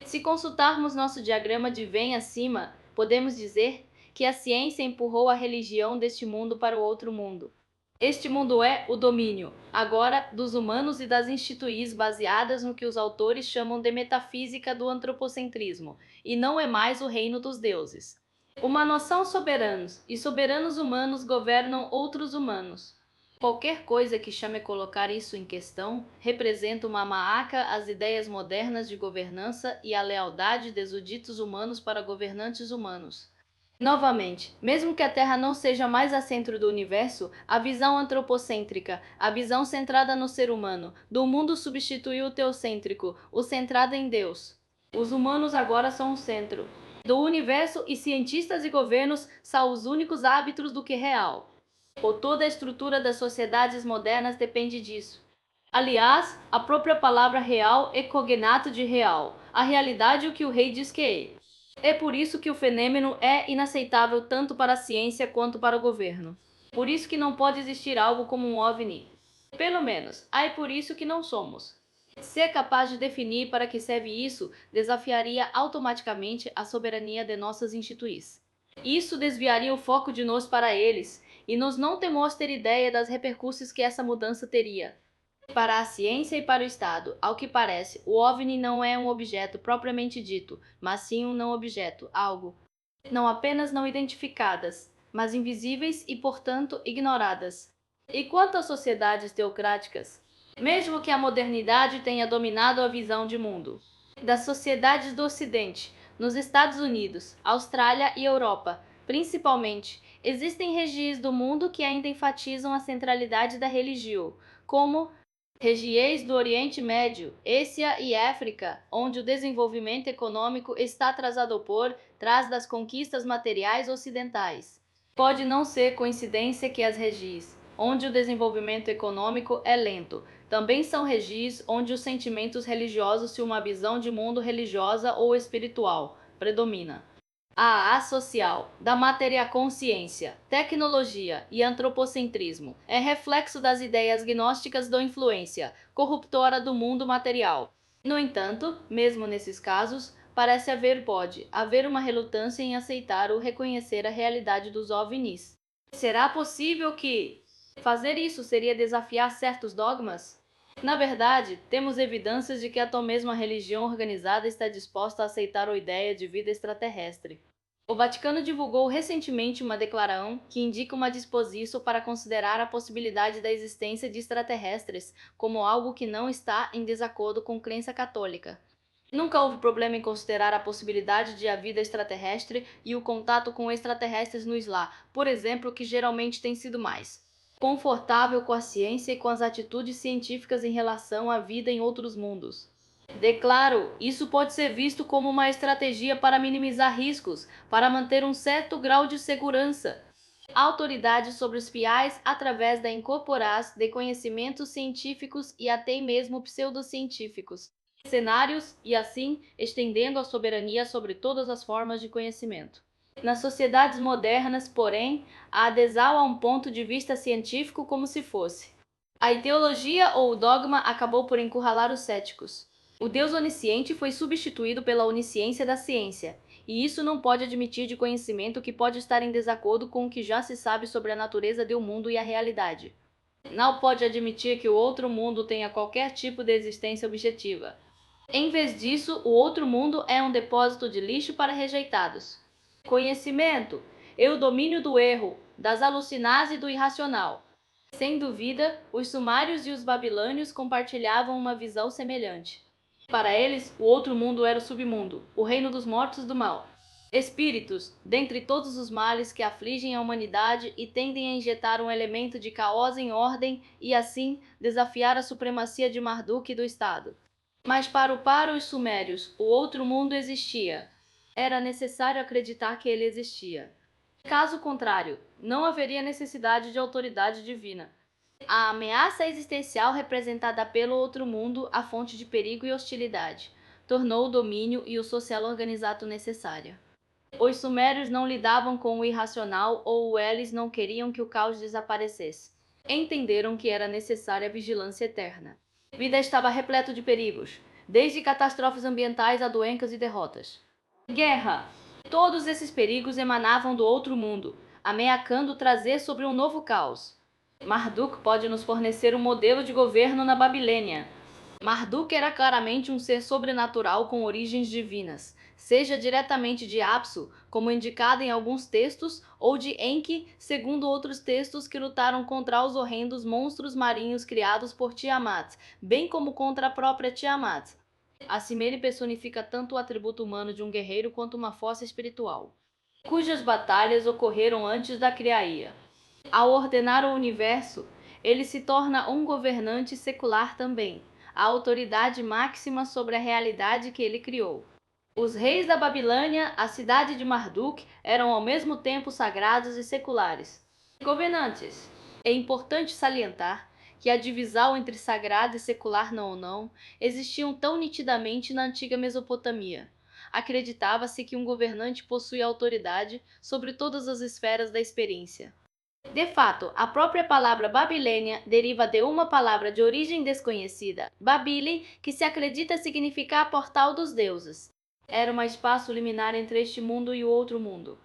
Se consultarmos nosso diagrama de Venn acima, podemos dizer que a ciência empurrou a religião deste mundo para o outro mundo. Este mundo é o domínio, agora, dos humanos e das instituições baseadas no que os autores chamam de metafísica do antropocentrismo, e não é mais o reino dos deuses. Uma noção soberanos, e soberanos humanos governam outros humanos. Qualquer coisa que chame a colocar isso em questão representa uma maaca às ideias modernas de governança e à lealdade dos ditos humanos para governantes humanos. Novamente, mesmo que a Terra não seja mais a centro do universo, a visão antropocêntrica, a visão centrada no ser humano, do mundo substituiu o teocêntrico, o centrado em Deus. Os humanos agora são o centro do universo e cientistas e governos são os únicos árbitros do que é real. Ou toda a estrutura das sociedades modernas depende disso. Aliás, a própria palavra real é cognato de real, a realidade é o que o rei diz que é. É por isso que o fenômeno é inaceitável tanto para a ciência quanto para o governo. Por isso que não pode existir algo como um OVNI. Pelo menos, é por isso que não somos. Ser capaz de definir para que serve isso desafiaria automaticamente a soberania de nossas instituições. Isso desviaria o foco de nós para eles, e nos não temos ter ideia das repercussões que essa mudança teria. Para a ciência e para o Estado, ao que parece, o OVNI não é um objeto propriamente dito, mas sim um não objeto, algo não apenas não identificadas, mas invisíveis e, portanto, ignoradas. E quanto às sociedades teocráticas? Mesmo que a modernidade tenha dominado a visão de mundo das sociedades do Ocidente, nos Estados Unidos, Austrália e Europa, principalmente, existem regiões do mundo que ainda enfatizam a centralidade da religião, como regiões do Oriente Médio, Ásia e África, onde o desenvolvimento econômico está atrasado por trás das conquistas materiais ocidentais. Pode não ser coincidência que as regiões onde o desenvolvimento econômico é lento também são regiões onde os sentimentos religiosos e uma visão de mundo religiosa ou espiritual predomina. A social, da matéria-consciência, tecnologia e antropocentrismo é reflexo das ideias gnósticas da influência corruptora do mundo material. No entanto, mesmo nesses casos, pode haver uma relutância em aceitar ou reconhecer a realidade dos OVNIs. Será possível que fazer isso seria desafiar certos dogmas? Na verdade, temos evidências de que até mesmo a religião organizada está disposta a aceitar a ideia de vida extraterrestre. O Vaticano divulgou recentemente uma declaração que indica uma disposição para considerar a possibilidade da existência de extraterrestres como algo que não está em desacordo com a crença católica. Nunca houve problema em considerar a possibilidade de a vida extraterrestre e o contato com extraterrestres no Islã, por exemplo, que geralmente tem sido mais confortável com a ciência e com as atitudes científicas em relação à vida em outros mundos. Declaro, isso pode ser visto como uma estratégia para minimizar riscos, para manter um certo grau de segurança. Autoridade sobre os fiéis através da incorporação de conhecimentos científicos e até mesmo pseudocientíficos, cenários e assim estendendo a soberania sobre todas as formas de conhecimento. Nas sociedades modernas, porém, a adesão a um ponto de vista científico como se fosse. A ideologia ou o dogma acabou por encurralar os céticos. O Deus onisciente foi substituído pela onisciência da ciência, e isso não pode admitir de conhecimento que pode estar em desacordo com o que já se sabe sobre a natureza do mundo e a realidade. Não pode admitir que o outro mundo tenha qualquer tipo de existência objetiva. Em vez disso, o outro mundo é um depósito de lixo para rejeitados. Conhecimento é o domínio do erro, das alucinações e do irracional. Sem dúvida, os sumários e os babilônios compartilhavam uma visão semelhante. Para eles, o outro mundo era o submundo, o reino dos mortos do mal. Espíritos, dentre todos os males que afligem a humanidade e tendem a injetar um elemento de caos em ordem e assim desafiar a supremacia de Marduk e do Estado. Mas para os sumérios, o outro mundo existia. Era necessário acreditar que ele existia. Caso contrário, não haveria necessidade de autoridade divina. A ameaça existencial representada pelo outro mundo, a fonte de perigo e hostilidade, tornou o domínio e o social organizado necessário. Os sumérios não lidavam com o irracional ou eles não queriam que o caos desaparecesse. Entenderam que era necessária vigilância eterna. A vida estava repleta de perigos, desde catástrofes ambientais a doenças e derrotas. Guerra! Todos esses perigos emanavam do outro mundo, ameaçando trazer sobre um novo caos. Marduk pode nos fornecer um modelo de governo na Babilônia. Marduk era claramente um ser sobrenatural com origens divinas, seja diretamente de Apsu, como indicado em alguns textos, ou de Enki, segundo outros textos que lutaram contra os horrendos monstros marinhos criados por Tiamat, bem como contra a própria Tiamat. Assim, ele personifica tanto o atributo humano de um guerreiro quanto uma força espiritual, cujas batalhas ocorreram antes da Criaia. Ao ordenar o universo, ele se torna um governante secular também, a autoridade máxima sobre a realidade que ele criou. Os reis da Babilônia, a cidade de Marduk, eram ao mesmo tempo sagrados e seculares. Governantes. É importante salientar que a divisão entre sagrado e secular não existiam tão nitidamente na antiga Mesopotâmia. Acreditava-se que um governante possui autoridade sobre todas as esferas da experiência. De fato, a própria palavra Babilônia deriva de uma palavra de origem desconhecida, Babili, que se acredita significar portal dos deuses. Era um espaço liminar entre este mundo e o outro mundo.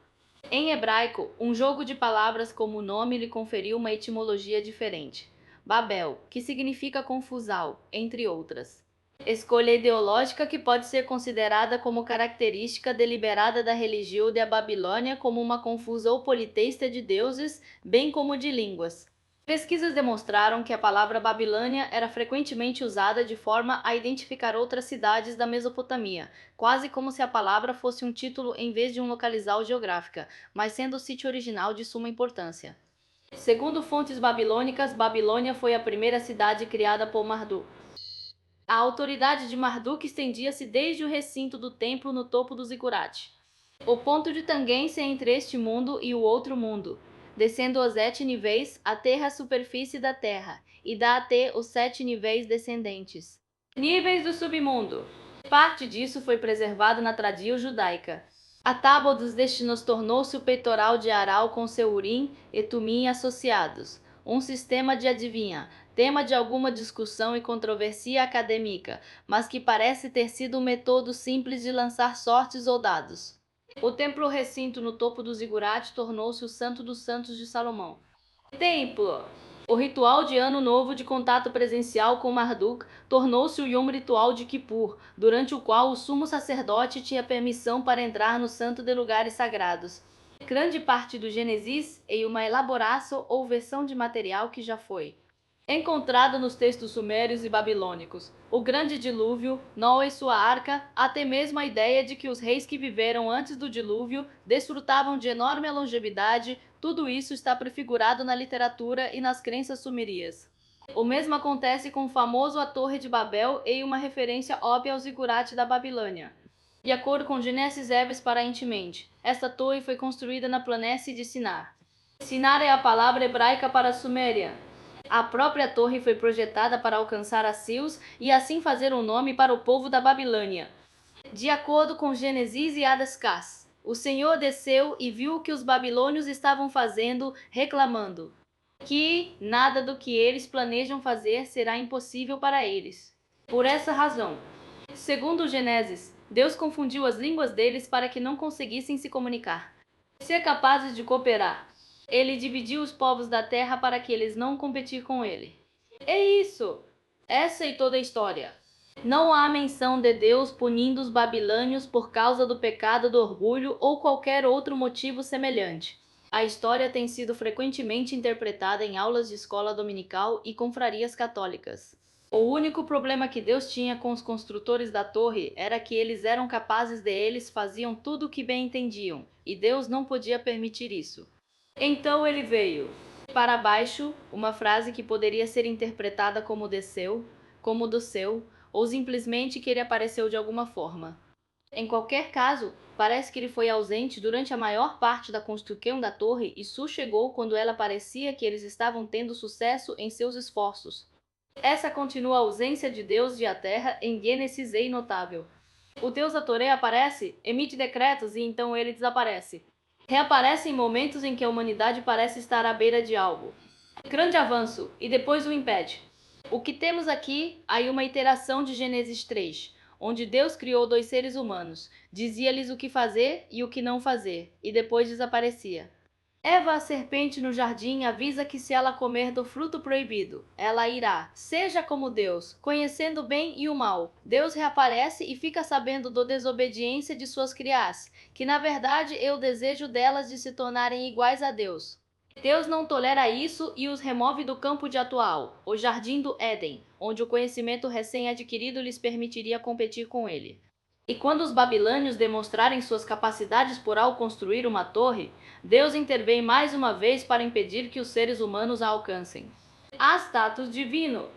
Em hebraico, um jogo de palavras como o nome lhe conferiu uma etimologia diferente. Babel, que significa confusão, entre outras. Escolha ideológica que pode ser considerada como característica deliberada da religião da Babilônia como uma confusão politeísta de deuses, bem como de línguas. Pesquisas demonstraram que a palavra Babilônia era frequentemente usada de forma a identificar outras cidades da Mesopotâmia, quase como se a palavra fosse um título em vez de um localizal geográfica, mas sendo o sítio original de suma importância. Segundo fontes babilônicas, Babilônia foi a primeira cidade criada por Marduk. A autoridade de Marduk estendia-se desde o recinto do templo no topo do zigurate, o ponto de tangência entre este mundo e o outro mundo, descendo os 7 níveis até a superfície da terra, e dá até os 7 níveis descendentes. Níveis do submundo. Parte disso foi preservado na tradição judaica. A tábua dos destinos tornou-se o peitoral de Aral com seu Urim e Tumim associados, um sistema de adivinha, tema de alguma discussão e controvérsia acadêmica, mas que parece ter sido um método simples de lançar sortes ou dados. O templo recinto no topo do zigurate tornou-se o Santo dos Santos de Salomão. Templo. O ritual de Ano Novo de contato presencial com Marduk tornou-se o Yom Ritual de Kippur, durante o qual o sumo sacerdote tinha permissão para entrar no santo de lugares sagrados. Grande parte do Gênesis é uma elaboração ou versão de material que já foi encontrado nos textos sumérios e babilônicos. O grande dilúvio, Noé e sua arca, até mesmo a ideia de que os reis que viveram antes do dilúvio desfrutavam de enorme longevidade, tudo isso está prefigurado na literatura e nas crenças sumerias. O mesmo acontece com o famoso A Torre de Babel e uma referência óbvia ao zigurate da Babilônia. De acordo com Gênesis Eves aparentemente, esta torre foi construída na planície de Sinar. Sinar é a palavra hebraica para Suméria. A própria torre foi projetada para alcançar Assírios e assim fazer um nome para o povo da Babilônia. De acordo com Gênesis e Adascas, o Senhor desceu e viu o que os babilônios estavam fazendo, reclamando que nada do que eles planejam fazer será impossível para eles. Por essa razão, segundo Gênesis, Deus confundiu as línguas deles para que não conseguissem se comunicar, ser capazes de cooperar. Ele dividiu os povos da terra para que eles não competir com ele. É isso! Essa é toda a história. Não há menção de Deus punindo os babilônios por causa do pecado do orgulho ou qualquer outro motivo semelhante. A história tem sido frequentemente interpretada em aulas de escola dominical e confrarias católicas. O único problema que Deus tinha com os construtores da torre era que eles eram capazes de eles faziam tudo o que bem entendiam, e Deus não podia permitir isso. Então ele veio. Para baixo, uma frase que poderia ser interpretada como desceu, como do céu, ou simplesmente que ele apareceu de alguma forma. Em qualquer caso, parece que ele foi ausente durante a maior parte da construção da torre e só chegou quando ela parecia que eles estavam tendo sucesso em seus esforços. Essa continua a ausência de Deus de a terra em Gênesis é notável. O Deus da Toré aparece, emite decretos e então ele desaparece. Reaparece em momentos em que a humanidade parece estar à beira de algo. Grande avanço, e depois o impede. O que temos aqui? Aí uma iteração de Gênesis 3, onde Deus criou dois seres humanos, dizia-lhes o que fazer e o que não fazer, e depois desaparecia. Eva, a serpente no jardim, avisa que se ela comer do fruto proibido, ela irá, seja como Deus, conhecendo o bem e o mal. Deus reaparece e fica sabendo da desobediência de suas criadas, que na verdade é o desejo delas de se tornarem iguais a Deus. Deus não tolera isso e os remove do campo de atual, o jardim do Éden, onde o conhecimento recém-adquirido lhes permitiria competir com ele. E quando os babilônios demonstrarem suas capacidades por ao construir uma torre, Deus intervém mais uma vez para impedir que os seres humanos a alcancem. Há status divino.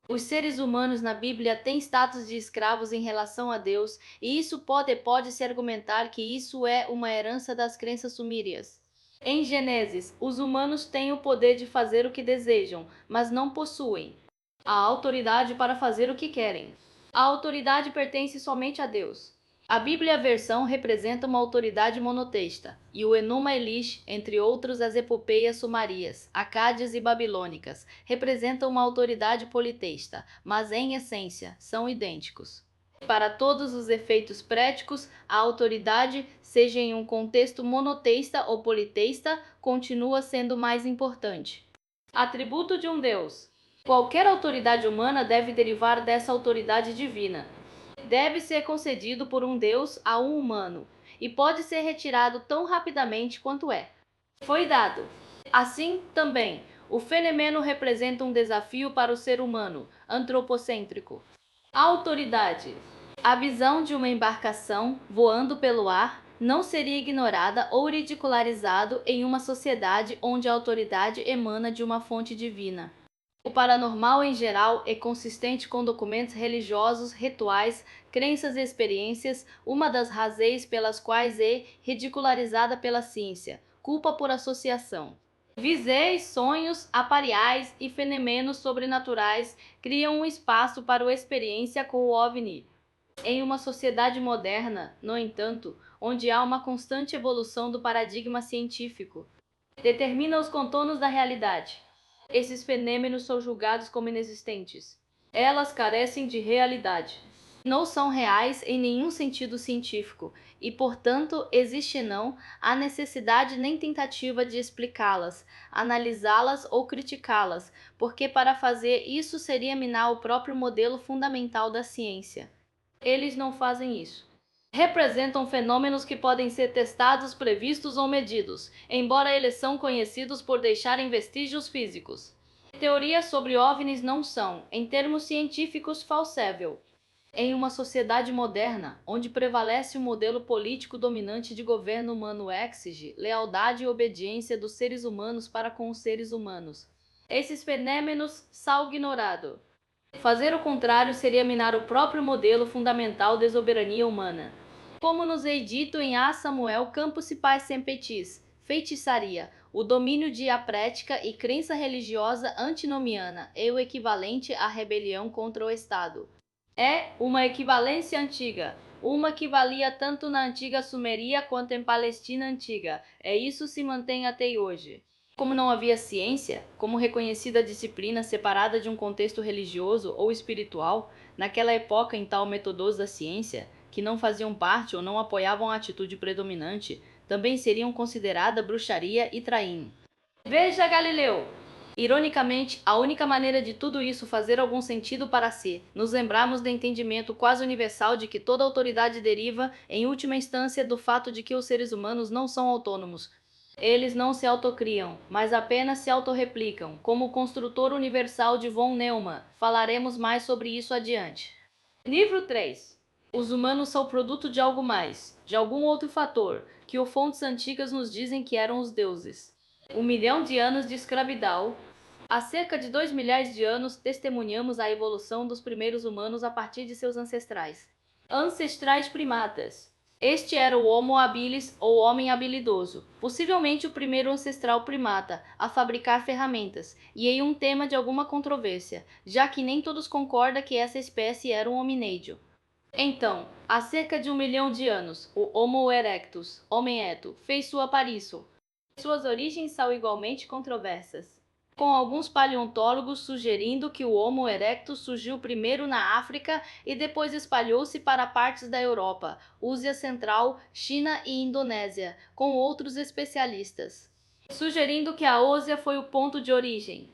Os seres humanos na Bíblia têm status de escravos em relação a Deus, e isso pode-se argumentar que isso é uma herança das crenças sumírias. Em Gênesis, os humanos têm o poder de fazer o que desejam, mas não possuem a autoridade para fazer o que querem. A autoridade pertence somente a Deus. A Bíblia versão representa uma autoridade monoteísta, e o Enuma Elish, entre outros as epopeias sumarias, acádias e babilônicas, representam uma autoridade politeísta, mas em essência são idênticos. Para todos os efeitos práticos, a autoridade, seja em um contexto monoteísta ou politeísta, continua sendo mais importante. Atributo de um Deus. Qualquer autoridade humana deve derivar dessa autoridade divina. Deve ser concedido por um Deus a um humano, e pode ser retirado tão rapidamente quanto foi dado. Assim, também, o fenômeno representa um desafio para o ser humano, antropocêntrico. A autoridade. A visão de uma embarcação voando pelo ar não seria ignorada ou ridicularizado em uma sociedade onde a autoridade emana de uma fonte divina. O paranormal em geral é consistente com documentos religiosos, rituais, crenças e experiências, uma das razões pelas quais é ridicularizada pela ciência, culpa por associação. Visões, sonhos, apareais e fenômenos sobrenaturais criam um espaço para a experiência com o OVNI. Em uma sociedade moderna, no entanto, onde há uma constante evolução do paradigma científico, determina os contornos da realidade. Esses fenômenos são julgados como inexistentes. Elas carecem de realidade. Não são reais em nenhum sentido científico e, portanto, existe não a necessidade nem tentativa de explicá-las, analisá-las ou criticá-las, porque para fazer isso seria minar o próprio modelo fundamental da ciência. Eles não fazem isso. Representam fenômenos que podem ser testados, previstos ou medidos, embora eles são conhecidos por deixarem vestígios físicos. Teorias sobre OVNIs não são, em termos científicos, falsável. Em uma sociedade moderna, onde prevalece o modelo político dominante de governo humano exige lealdade e obediência dos seres humanos para com os seres humanos, esses fenômenos são ignorados. Fazer o contrário seria minar o próprio modelo fundamental de soberania humana. Como nos é dito em A Samuel Campos Pais Sempetis, feitiçaria, o domínio de a prática e crença religiosa antinomiana é o equivalente à rebelião contra o Estado. É uma equivalência antiga, uma que valia tanto na antiga Sumeria quanto em Palestina antiga. Isso se mantém até hoje. Como não havia ciência, como reconhecida disciplina separada de um contexto religioso ou espiritual, naquela época em tal métodos da ciência, que não faziam parte ou não apoiavam a atitude predominante, também seriam considerada bruxaria e traim. Veja Galileu! Ironicamente, a única maneira de tudo isso fazer algum sentido para si, nos lembrarmos do entendimento quase universal de que toda autoridade deriva, em última instância, do fato de que os seres humanos não são autônomos. Eles não se autocriam, mas apenas se autorreplicam, como o construtor universal de von Neumann. Falaremos mais sobre isso adiante. Livro 3. Os humanos são produto de algo mais, de algum outro fator, que os fontes antigas nos dizem que eram os deuses. 1 milhão de anos de escravidão. Há cerca de 2 milhares de anos testemunhamos a evolução dos primeiros humanos a partir de seus ancestrais primatas. Este era o Homo habilis ou homem habilidoso, possivelmente o primeiro ancestral primata a fabricar ferramentas, e em um tema de alguma controvérsia, já que nem todos concordam que essa espécie era um hominídeo. Então, há cerca de 1 milhão de anos, o Homo erectus, homem ereto, fez sua aparição. Suas origens são igualmente controversas. com alguns paleontólogos sugerindo que o Homo erectus surgiu primeiro na África e depois espalhou-se para partes da Europa, Ásia Central, China e Indonésia, com outros especialistas, sugerindo que a Ásia foi o ponto de origem.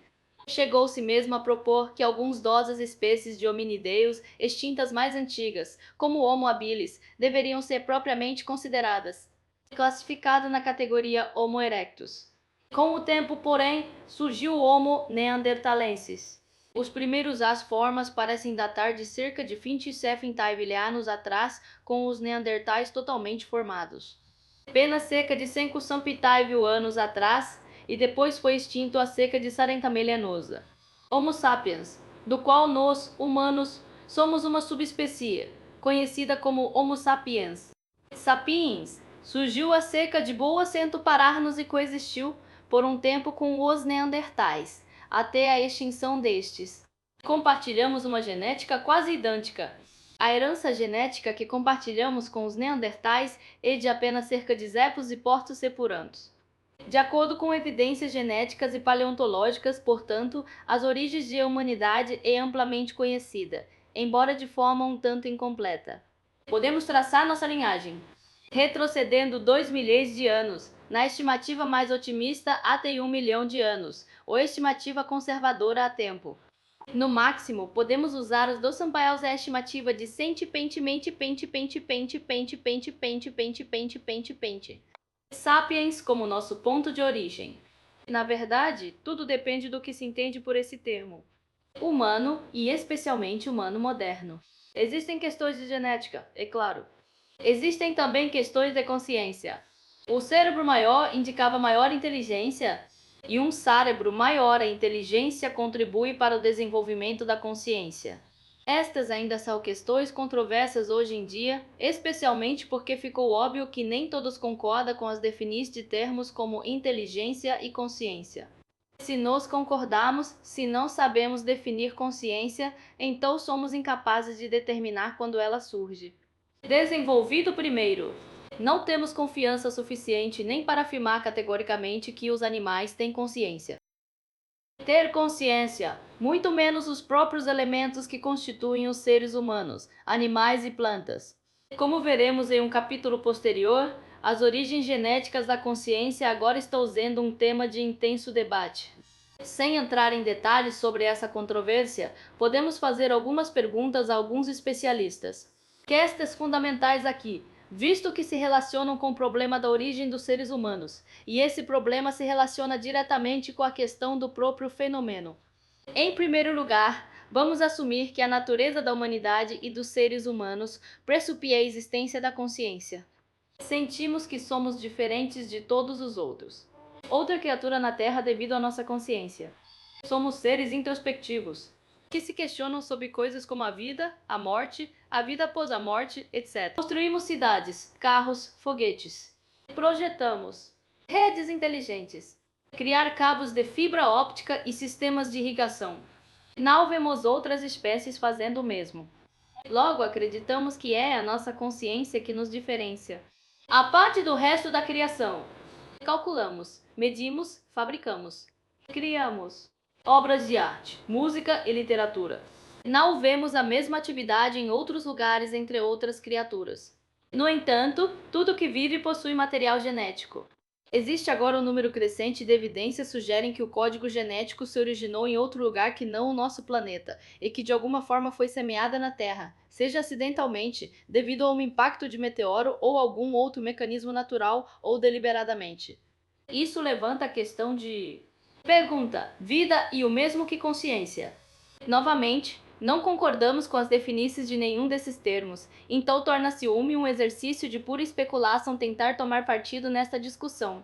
Chegou-se mesmo a propor que algumas dosas espécies de hominideios extintas mais antigas, como o Homo habilis, deveriam ser propriamente consideradas, classificado na categoria Homo erectus. Com o tempo, porém, surgiu o Homo neanderthalensis. Os primeiros as-formas parecem datar de cerca de 27 anos atrás, com os neandertais totalmente formados. Apenas cerca de 5 anos atrás, e depois foi extinto há cerca de 40 anos. Homo sapiens, do qual nós, humanos, somos uma subespécie, conhecida como Homo sapiens. Sapiens surgiu há cerca de boa cento parar-nos e coexistiu por um tempo com os neandertais, até a extinção destes. Compartilhamos uma genética quase idêntica. A herança genética que compartilhamos com os neandertais é de apenas cerca de zepos e portos-sepurantos. De acordo com evidências genéticas e paleontológicas, portanto, as origens da humanidade é amplamente conhecida, embora de forma um tanto incompleta. Podemos traçar nossa linhagem, retrocedendo 2 milhões de anos, na estimativa mais otimista até 1 milhão de anos, ou estimativa conservadora a tempo. No máximo, podemos usar os dois sampaios a estimativa de sapiens como nosso ponto de origem. Na verdade, tudo depende do que se entende por esse termo. Humano e especialmente humano moderno. Existem questões de genética, é claro. Existem também questões de consciência. O cérebro maior indicava maior inteligência, e um cérebro maior a inteligência contribui para o desenvolvimento da consciência. Estas ainda são questões controversas hoje em dia, especialmente porque ficou óbvio que nem todos concordam com as definições de termos como inteligência e consciência. Se nós concordamos, se não sabemos definir consciência, então somos incapazes de determinar quando ela surge. Desenvolvido primeiro. Não temos confiança suficiente nem para afirmar categoricamente que os animais têm consciência. Ter consciência, muito menos os próprios elementos que constituem os seres humanos, animais e plantas. Como veremos em um capítulo posterior, as origens genéticas da consciência agora estão sendo um tema de intenso debate. Sem entrar em detalhes sobre essa controvérsia, podemos fazer algumas perguntas a alguns especialistas. Questões fundamentais aqui, visto que se relacionam com o problema da origem dos seres humanos, e esse problema se relaciona diretamente com a questão do próprio fenômeno. Em primeiro lugar, vamos assumir que a natureza da humanidade e dos seres humanos pressupõe a existência da consciência. Sentimos que somos diferentes de todos os outros. Outra criatura na Terra devido à nossa consciência. Somos seres introspectivos, que se questionam sobre coisas como a vida após a morte, etc. Construímos cidades, carros, foguetes. Projetamos redes inteligentes. Criar cabos de fibra óptica e sistemas de irrigação. Não vemos outras espécies fazendo o mesmo. Logo, acreditamos que é a nossa consciência que nos diferencia. A parte do resto da criação. Calculamos, medimos, fabricamos. Criamos obras de arte, música e literatura. Não vemos a mesma atividade em outros lugares entre outras criaturas. No entanto, tudo que vive possui material genético. Existe agora um número crescente de evidências que sugerem que o código genético se originou em outro lugar que não o nosso planeta, e que de alguma forma foi semeada na Terra, seja acidentalmente, devido a um impacto de meteoro ou algum outro mecanismo natural ou deliberadamente. Isso levanta a questão de... Pergunta: vida e o mesmo que consciência? Novamente, não concordamos com as definições de nenhum desses termos, então torna-se um exercício de pura especulação tentar tomar partido nesta discussão.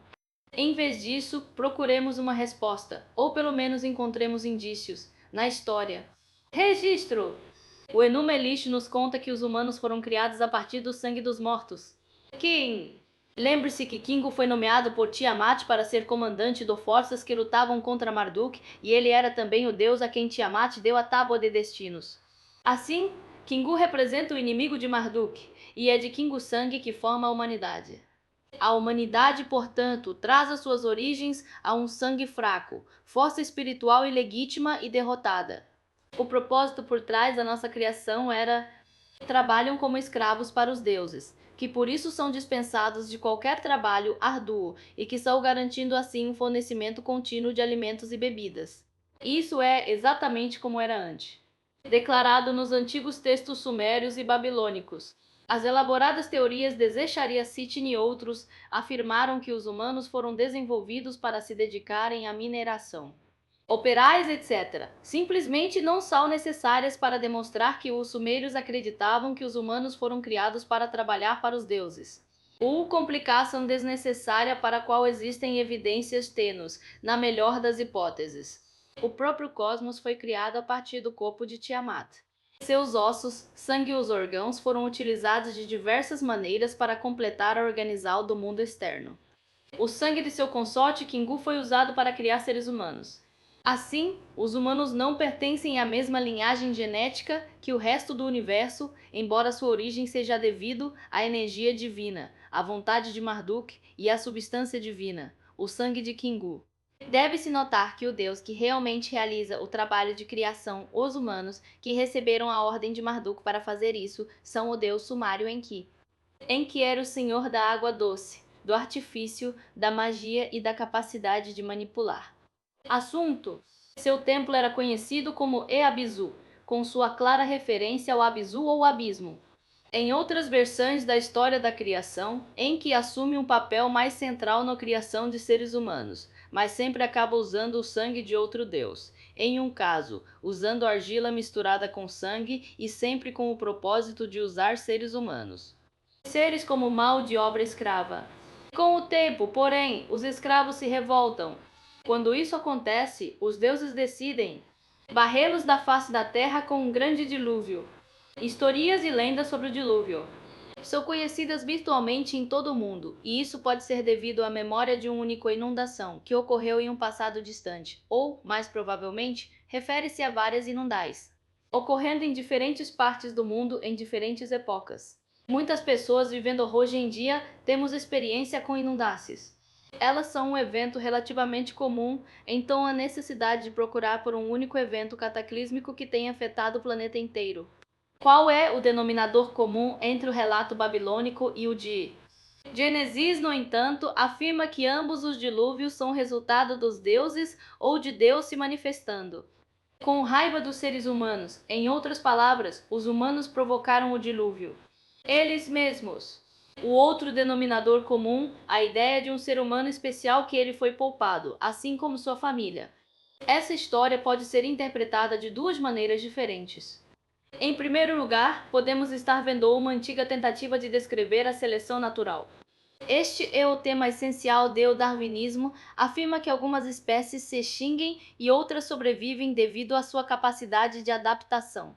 Em vez disso, procuremos uma resposta, ou pelo menos encontremos indícios, na história. Registro! O Enuma Elish nos conta que os humanos foram criados a partir do sangue dos mortos. King! Lembre-se que Kingu foi nomeado por Tiamat para ser comandante de forças que lutavam contra Marduk, e ele era também o deus a quem Tiamat deu a tábua de destinos. Assim, Kingu representa o inimigo de Marduk, e é de Kingu sangue que forma a humanidade. A humanidade, portanto, traz as suas origens a um sangue fraco, força espiritual ilegítima e derrotada. O propósito por trás da nossa criação era: trabalham como escravos para os deuses, que por isso são dispensados de qualquer trabalho árduo e que estão garantindo assim um fornecimento contínuo de alimentos e bebidas. Isso é exatamente como era antes, declarado nos antigos textos sumérios e babilônicos. As elaboradas teorias de Zecharia Sitchin e outros afirmaram que os humanos foram desenvolvidos para se dedicarem à mineração. Operais, etc., simplesmente não são necessárias para demonstrar que os sumérios acreditavam que os humanos foram criados para trabalhar para os deuses. Ou complicação desnecessária para a qual existem evidências tênues, na melhor das hipóteses. O próprio cosmos foi criado a partir do corpo de Tiamat. Seus ossos, sangue e os órgãos foram utilizados de diversas maneiras para completar a organizal do mundo externo. O sangue de seu consorte Kingu foi usado para criar seres humanos. Assim, os humanos não pertencem à mesma linhagem genética que o resto do universo, embora sua origem seja devido à energia divina, à vontade de Marduk e à substância divina, o sangue de Kingu. Deve-se notar que o Deus que realmente realiza o trabalho de criação, os humanos, que receberam a ordem de Marduk para fazer isso, são o Deus sumário Enki. Enki era o senhor da água doce, do artifício, da magia e da capacidade de manipular. Assunto: seu templo era conhecido como E-Abisu, com sua clara referência ao Abisu ou abismo. Em outras versões da história da criação, Enki assume um papel mais central na criação de seres humanos, mas sempre acaba usando o sangue de outro deus. Em um caso, usando argila misturada com sangue e sempre com o propósito de usar seres humanos. Seres como mal de obra escrava. Com o tempo, porém, os escravos se revoltam. Quando isso acontece, os deuses decidem varrê-los da face da terra com um grande dilúvio. Historias e lendas sobre o dilúvio são conhecidas virtualmente em todo o mundo, e isso pode ser devido à memória de uma única inundação que ocorreu em um passado distante, ou, mais provavelmente, refere-se a várias inundais, ocorrendo em diferentes partes do mundo em diferentes épocas. Muitas pessoas vivendo hoje em dia temos experiência com inundácias. Elas são um evento relativamente comum, então a necessidade de procurar por um único evento cataclísmico que tenha afetado o planeta inteiro. Qual é o denominador comum entre o relato babilônico e o de Gênesis, no entanto, afirma que ambos os dilúvios são resultado dos deuses ou de Deus se manifestando com raiva dos seres humanos. Em outras palavras, os humanos provocaram o dilúvio. Eles mesmos. O outro denominador comum, a ideia de um ser humano especial que ele foi poupado, assim como sua família. Essa história pode ser interpretada de duas maneiras diferentes. Em primeiro lugar, podemos estar vendo uma antiga tentativa de descrever a seleção natural. Este é o tema essencial do darwinismo, afirma que algumas espécies se extinguem e outras sobrevivem devido à sua capacidade de adaptação.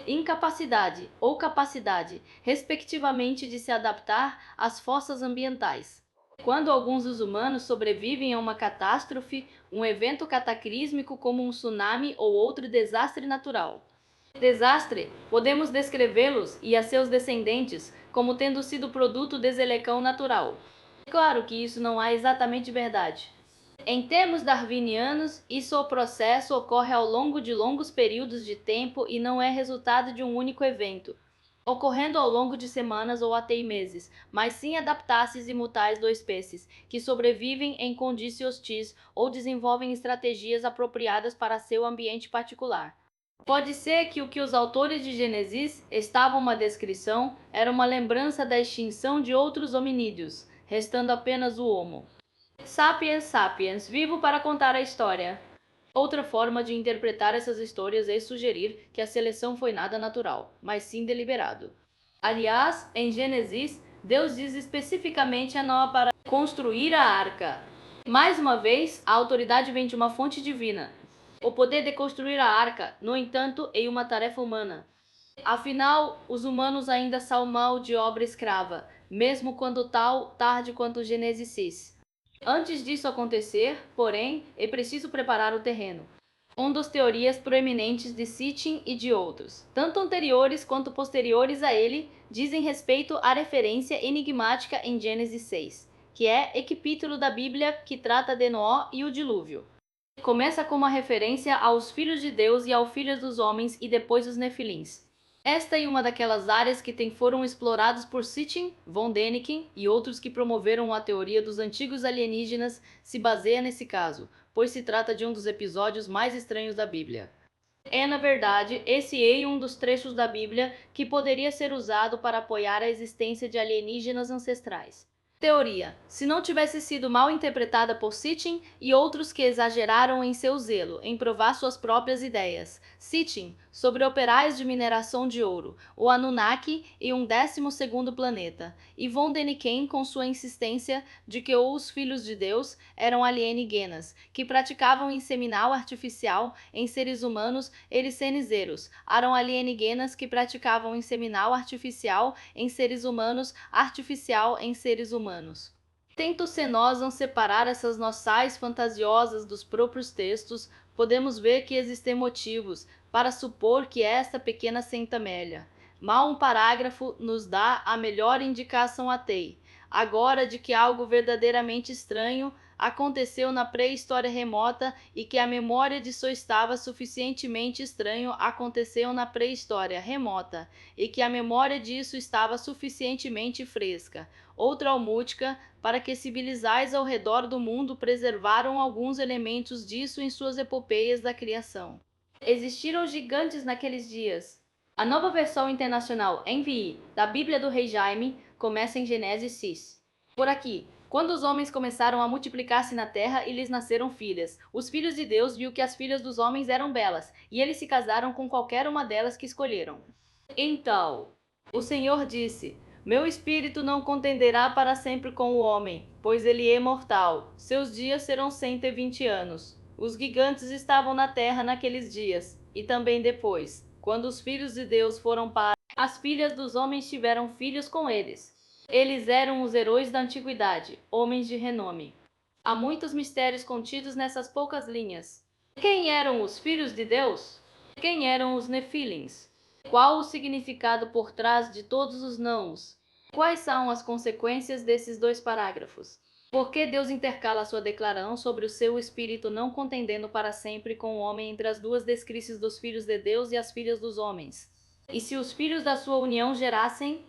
Incapacidade ou capacidade, respectivamente, de se adaptar às forças ambientais. Quando alguns dos humanos sobrevivem a uma catástrofe, um evento cataclísmico como um tsunami ou outro desastre natural. Desastre, podemos descrevê-los e a seus descendentes como tendo sido produto de selecão natural. Claro que isso não é exatamente verdade. Em termos darwinianos, isso o processo ocorre ao longo de longos períodos de tempo e não é resultado de um único evento, ocorrendo ao longo de semanas ou até meses, mas sim adaptações e mutais de espécies, que sobrevivem em condições hostis ou desenvolvem estratégias apropriadas para seu ambiente particular. Pode ser que o que os autores de Gênesis estavam uma descrição era uma lembrança da extinção de outros hominídeos, restando apenas o Homo sapiens sapiens, vivo para contar a história. Outra forma de interpretar essas histórias é sugerir que a seleção foi nada natural, mas sim deliberado. Aliás, em Gênesis, Deus diz especificamente a Noé para construir a arca. Mais uma vez, a autoridade vem de uma fonte divina. O poder de construir a arca, no entanto, é uma tarefa humana. Afinal, os humanos ainda são mal de obra escrava, mesmo quando tal tarde quanto Gênesis 6. Antes disso acontecer, porém, é preciso preparar o terreno. Um das teorias proeminentes de Sitchin e de outros, tanto anteriores quanto posteriores a ele, dizem respeito à referência enigmática em Gênesis 6. que é capítulo da Bíblia que trata de Noé e o dilúvio. Começa com uma referência aos filhos de Deus e aos filhos dos homens e depois os nefilins. Esta é uma daquelas áreas que foram exploradas por Sitchin, von Däniken e outros que promoveram a teoria dos antigos alienígenas se baseia nesse caso, pois se trata de um dos episódios mais estranhos da Bíblia. É, na verdade, esse é um dos trechos da Bíblia que poderia ser usado para apoiar a existência de alienígenas ancestrais. Teoria: se não tivesse sido mal interpretada por Sitchin e outros que exageraram em seu zelo em provar suas próprias ideias. Sitchin, sobre operários de mineração de ouro, o Anunnaki e um 12º planeta, e von Däniken com sua insistência de que os filhos de Deus eram alienígenas, que praticavam inseminal artificial em seres humanos ericenizeiros, eram alienígenas que praticavam inseminal artificial em seres humanos artificial em seres humanos. Tento-se nós não separar essas noções fantasiosas dos próprios textos, podemos ver que existem motivos para supor que esta pequena centelha, mal um parágrafo, nos dá a melhor indicação até agora de que algo verdadeiramente estranho aconteceu na pré-história remota e que a memória disso estava suficientemente estranho aconteceu na pré-história remota e que a memória disso estava suficientemente fresca. Outra almútica, para que civilizais ao redor do mundo preservaram alguns elementos disso em suas epopeias da criação. Existiram gigantes naqueles dias. A nova versão internacional NVI da Bíblia do Rei Jaime começa em Gênesis 6. Por aqui, quando os homens começaram a multiplicar-se na terra e lhes nasceram filhas, os filhos de Deus viu que as filhas dos homens eram belas, e eles se casaram com qualquer uma delas que escolheram. Então, o Senhor disse: meu espírito não contenderá para sempre com o homem, pois ele é mortal. Seus dias serão 120 anos. Os gigantes estavam na terra naqueles dias, e também depois, quando os filhos de Deus foram para, as filhas dos homens tiveram filhos com eles. Eles eram os heróis da antiguidade, homens de renome. Há muitos mistérios contidos nessas poucas linhas. Quem eram os filhos de Deus? Quem eram os nefilins? Qual o significado por trás de todos os nãos? Quais são as consequências desses dois parágrafos? Por que Deus intercala sua declaração sobre o seu espírito não contendendo para sempre com o homem entre as duas descrições dos filhos de Deus e as filhas dos homens? E se os filhos da sua união gerassem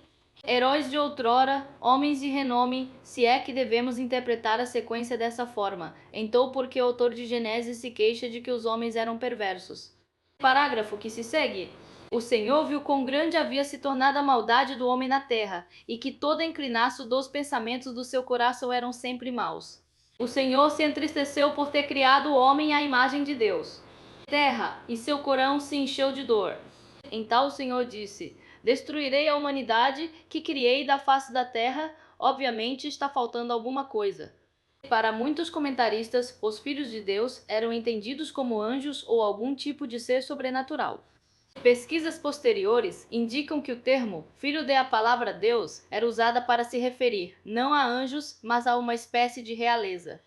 heróis de outrora, homens de renome, se é que devemos interpretar a sequência dessa forma, então por que o autor de Gênesis se queixa de que os homens eram perversos? Parágrafo que se segue. O Senhor viu quão grande havia se tornado a maldade do homem na terra, e que todo inclinaço dos pensamentos do seu coração eram sempre maus. O Senhor se entristeceu por ter criado o homem à imagem de Deus. Terra, e seu coração se encheu de dor. Então o Senhor disse: destruirei a humanidade que criei da face da terra. Obviamente está faltando alguma coisa. Para muitos comentaristas, os filhos de Deus eram entendidos como anjos ou algum tipo de ser sobrenatural. Pesquisas posteriores indicam que o termo filho de a palavra Deus era usada para se referir não a anjos, mas a uma espécie de realeza,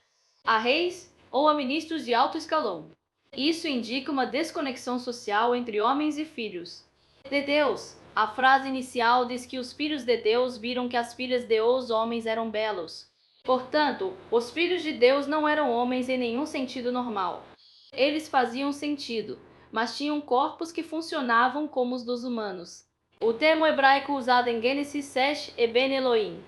a reis ou a ministros de alto escalão. Isso indica uma desconexão social entre homens e filhos de Deus. A frase inicial diz que os filhos de Deus viram que as filhas de os homens eram belos. Portanto, os filhos de Deus não eram homens em nenhum sentido normal. Eles faziam sentido, mas tinham corpos que funcionavam como os dos humanos. O termo hebraico usado em Gênesis 7 é Ben Elohim.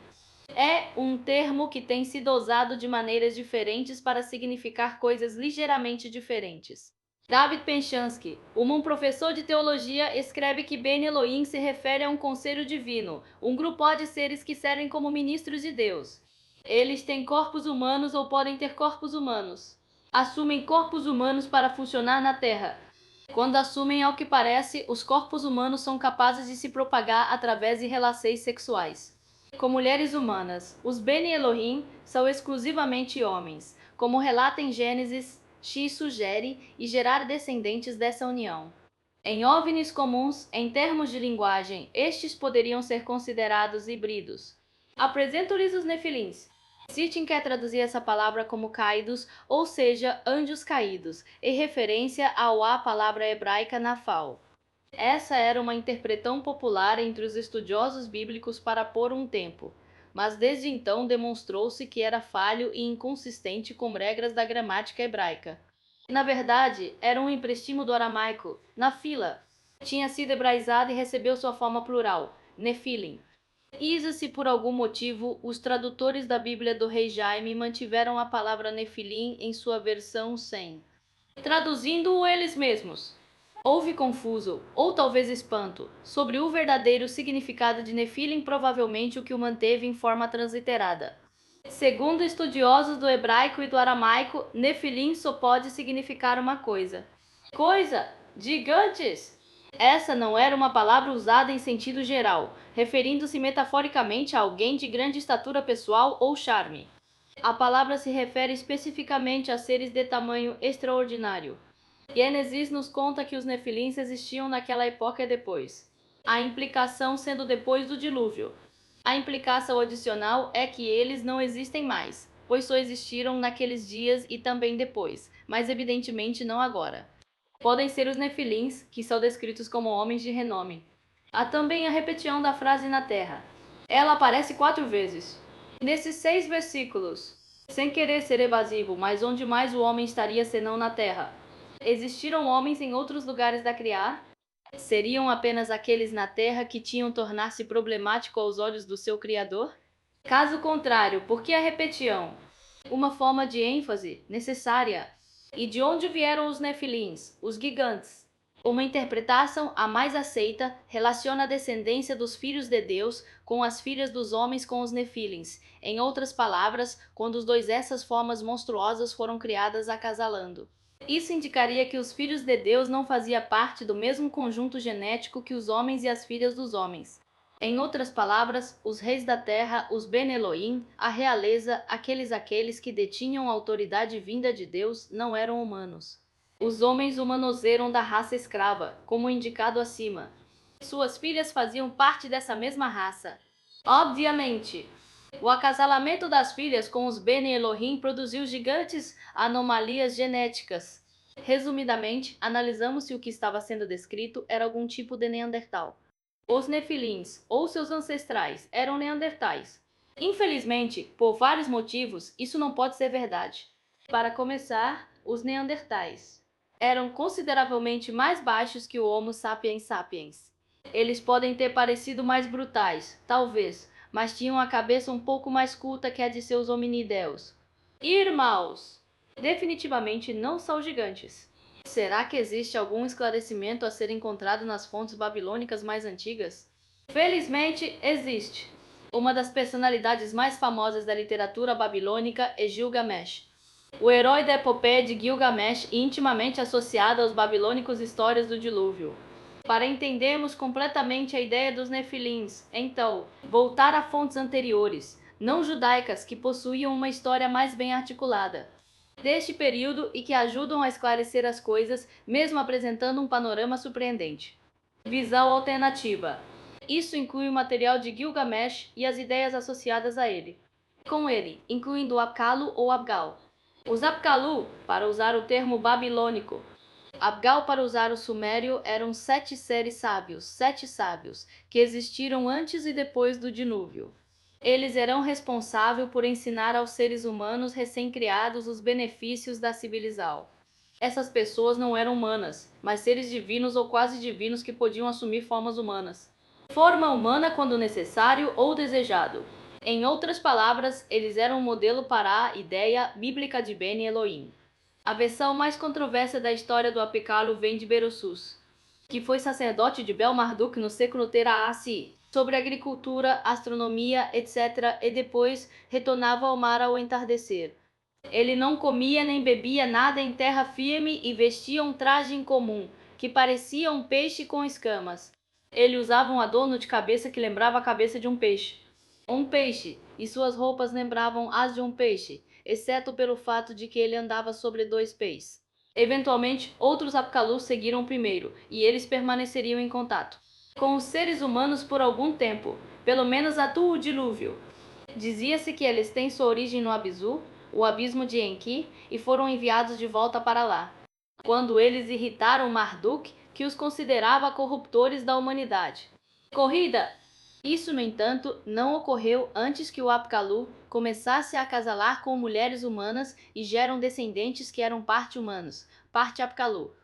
É um termo que tem sido usado de maneiras diferentes para significar coisas ligeiramente diferentes. David Penchansky, um professor de teologia, escreve que Ben Elohim se refere a um conselho divino, um grupo de seres que servem como ministros de Deus. Eles têm corpos humanos ou podem ter corpos humanos. Assumem corpos humanos para funcionar na Terra. Quando assumem, ao que parece, os corpos humanos são capazes de se propagar através de relações sexuais com mulheres humanas. Os Ben Elohim são exclusivamente homens, como relata em Gênesis. X sugere e gerar descendentes dessa união. Em OVNIs comuns, em termos de linguagem, estes poderiam ser considerados híbridos. Apresento-lhes os nefilins. Sitchin quer traduzir essa palavra como caídos, ou seja, anjos caídos, em referência à palavra hebraica nafal. Essa era uma interpretação popular entre os estudiosos bíblicos para por um tempo. mas desde então demonstrou-se que era falho e inconsistente com regras da gramática hebraica. Na verdade, era um empréstimo do aramaico, nafila. Tinha sido hebraizado e recebeu sua forma plural, nefilim. Se por algum motivo os tradutores da Bíblia do Rei Jaime mantiveram a palavra nefilim em sua versão 100, traduzindo-o eles mesmos. Houve confuso, ou talvez espanto, sobre o verdadeiro significado de nefilim, provavelmente o que o manteve em forma transliterada. Segundo estudiosos do hebraico e do aramaico, nefilim só pode significar uma coisa. Coisa? Gigantes! Essa não era uma palavra usada em sentido geral, referindo-se metaforicamente a alguém de grande estatura pessoal ou charme. A palavra se refere especificamente a seres de tamanho extraordinário. Gênesis nos conta que os nefilins existiam naquela época e depois, a implicação sendo depois do dilúvio. A implicação adicional é que eles não existem mais, pois só existiram naqueles dias e também depois, mas evidentemente não agora. Podem ser os nefilins, que são descritos como homens de renome. Há também a repetição da frase na terra. Ela aparece 4 vezes. Nesses 6 versículos, sem querer ser evasivo, mas onde mais o homem estaria senão na terra? Existiram homens em outros lugares da criar? Seriam apenas aqueles na terra que tinham tornar-se problemático aos olhos do seu Criador? Caso contrário, por que a repetição? Uma forma de ênfase necessária. E de onde vieram os nefilins, os gigantes? Uma interpretação, a mais aceita, relaciona a descendência dos filhos de Deus com as filhas dos homens com os nefilins. Em outras palavras, quando os dois essas formas monstruosas foram criadas acasalando. Isso indicaria que os filhos de Deus não faziam parte do mesmo conjunto genético que os homens e as filhas dos homens. Em outras palavras, os reis da terra, os Ben Elohim, a realeza, aqueles que detinham a autoridade vinda de Deus, não eram humanos. Os homens humanos eram da raça escrava, como indicado acima. Suas filhas faziam parte dessa mesma raça. Obviamente, o acasalamento das filhas com os Ben Elohim produziu gigantes anomalias genéticas. Resumidamente, analisamos se o que estava sendo descrito era algum tipo de Neandertal. Os nefilins, ou seus ancestrais, eram neandertais. Infelizmente, por vários motivos, isso não pode ser verdade. Para começar, os neandertais eram consideravelmente mais baixos que o Homo sapiens sapiens. Eles podem ter parecido mais brutais, talvez, mas tinham a cabeça um pouco mais culta que a de seus hominídeos. Irmãos, definitivamente não são gigantes. Será que existe algum esclarecimento a ser encontrado nas fontes babilônicas mais antigas? Felizmente, existe. Uma das personalidades mais famosas da literatura babilônica é Gilgamesh, o herói da epopeia de Gilgamesh, intimamente associado aos babilônicos histórias do dilúvio. Para entendermos completamente a ideia dos nefilins, então, voltar a fontes anteriores, não judaicas, que possuíam uma história mais bem articulada deste período e que ajudam a esclarecer as coisas, mesmo apresentando um panorama surpreendente. Visão alternativa. Isso inclui o material de Gilgamesh e as ideias associadas a ele. Com ele, incluindo o Apkallu ou Abgal. Os Apkallu, para usar o termo babilônico, Abgal, para usar o sumério, eram 7 seres sábios, 7 sábios, que existiram antes e depois do dilúvio. Eles eram responsáveis por ensinar aos seres humanos recém-criados os benefícios da civilização. Essas pessoas não eram humanas, mas seres divinos ou quase divinos que podiam assumir formas humanas. Forma humana quando necessário ou desejado. Em outras palavras, eles eram um modelo para a ideia bíblica de Ben Elohim. A versão mais controversa da história do Apkallu vem de Berossus, que foi sacerdote de Bel-Marduk no século Teraci, sobre agricultura, astronomia, etc., e depois retornava ao mar ao entardecer. Ele não comia nem bebia nada em terra firme e vestia um traje incomum, que parecia um peixe com escamas. Ele usava um adorno de cabeça que lembrava a cabeça de um peixe. Um peixe, e suas roupas lembravam as de um peixe, exceto pelo fato de que ele andava sobre 2 pés. Eventualmente, outros Apkallus seguiram primeiro, e eles permaneceriam em contato com os seres humanos por algum tempo, pelo menos até o dilúvio. Dizia-se que eles têm sua origem no Abisu, o abismo de Enki, e foram enviados de volta para lá, quando eles irritaram Marduk, que os considerava corruptores da humanidade. Corrida! Isso, no entanto, não ocorreu antes que o Apkallu começasse a acasalar com mulheres humanas e geram descendentes que eram parte humanos, parte Apkallu.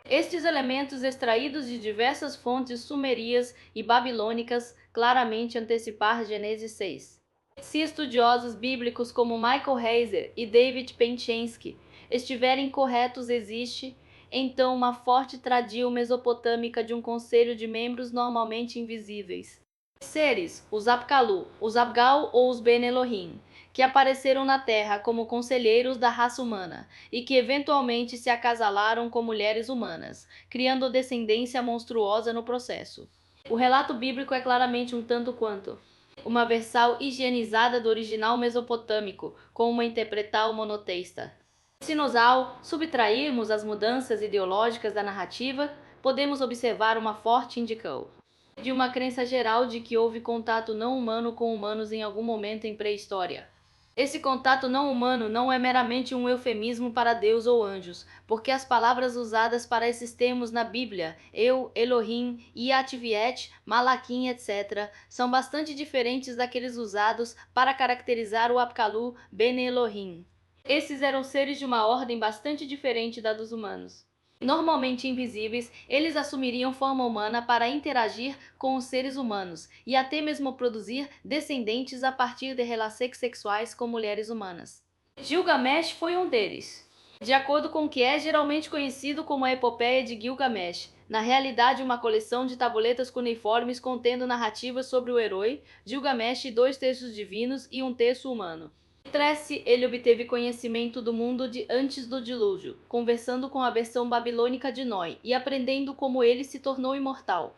Estes elementos extraídos de diversas fontes sumerias e babilônicas claramente antecipar Gênesis 6. Se estudiosos bíblicos como Michael Heiser e David Penchensky estiverem corretos, existe então uma forte tradição mesopotâmica de um conselho de membros normalmente invisíveis. Seres, os Apkallu, os Abgal ou os Ben Elohim, que apareceram na Terra como conselheiros da raça humana e que eventualmente se acasalaram com mulheres humanas, criando descendência monstruosa no processo. O relato bíblico é claramente um tanto quanto uma versão higienizada do original mesopotâmico, com uma interpretal monoteísta. Se nós, ao subtrairmos as mudanças ideológicas da narrativa, podemos observar uma forte indicação de uma crença geral de que houve contato não humano com humanos em algum momento em pré-história. Esse contato não humano não é meramente um eufemismo para Deus ou anjos, porque as palavras usadas para esses termos na Bíblia, eu, Elohim, Yatviet, Malaquim, etc., são bastante diferentes daqueles usados para caracterizar o Apkallu Ben Elohim. Esses eram seres de uma ordem bastante diferente da dos humanos. Normalmente invisíveis, eles assumiriam forma humana para interagir com os seres humanos e até mesmo produzir descendentes a partir de relações sexuais com mulheres humanas. Gilgamesh foi um deles. De acordo com o que é geralmente conhecido como a Epopeia de Gilgamesh, na realidade uma coleção de tabuletas cuneiformes contendo narrativas sobre o herói, Gilgamesh e 2 textos divinos e um texto humano. Trece, ele obteve conhecimento do mundo de antes do dilúvio, conversando com a versão babilônica de Nói e aprendendo como ele se tornou imortal.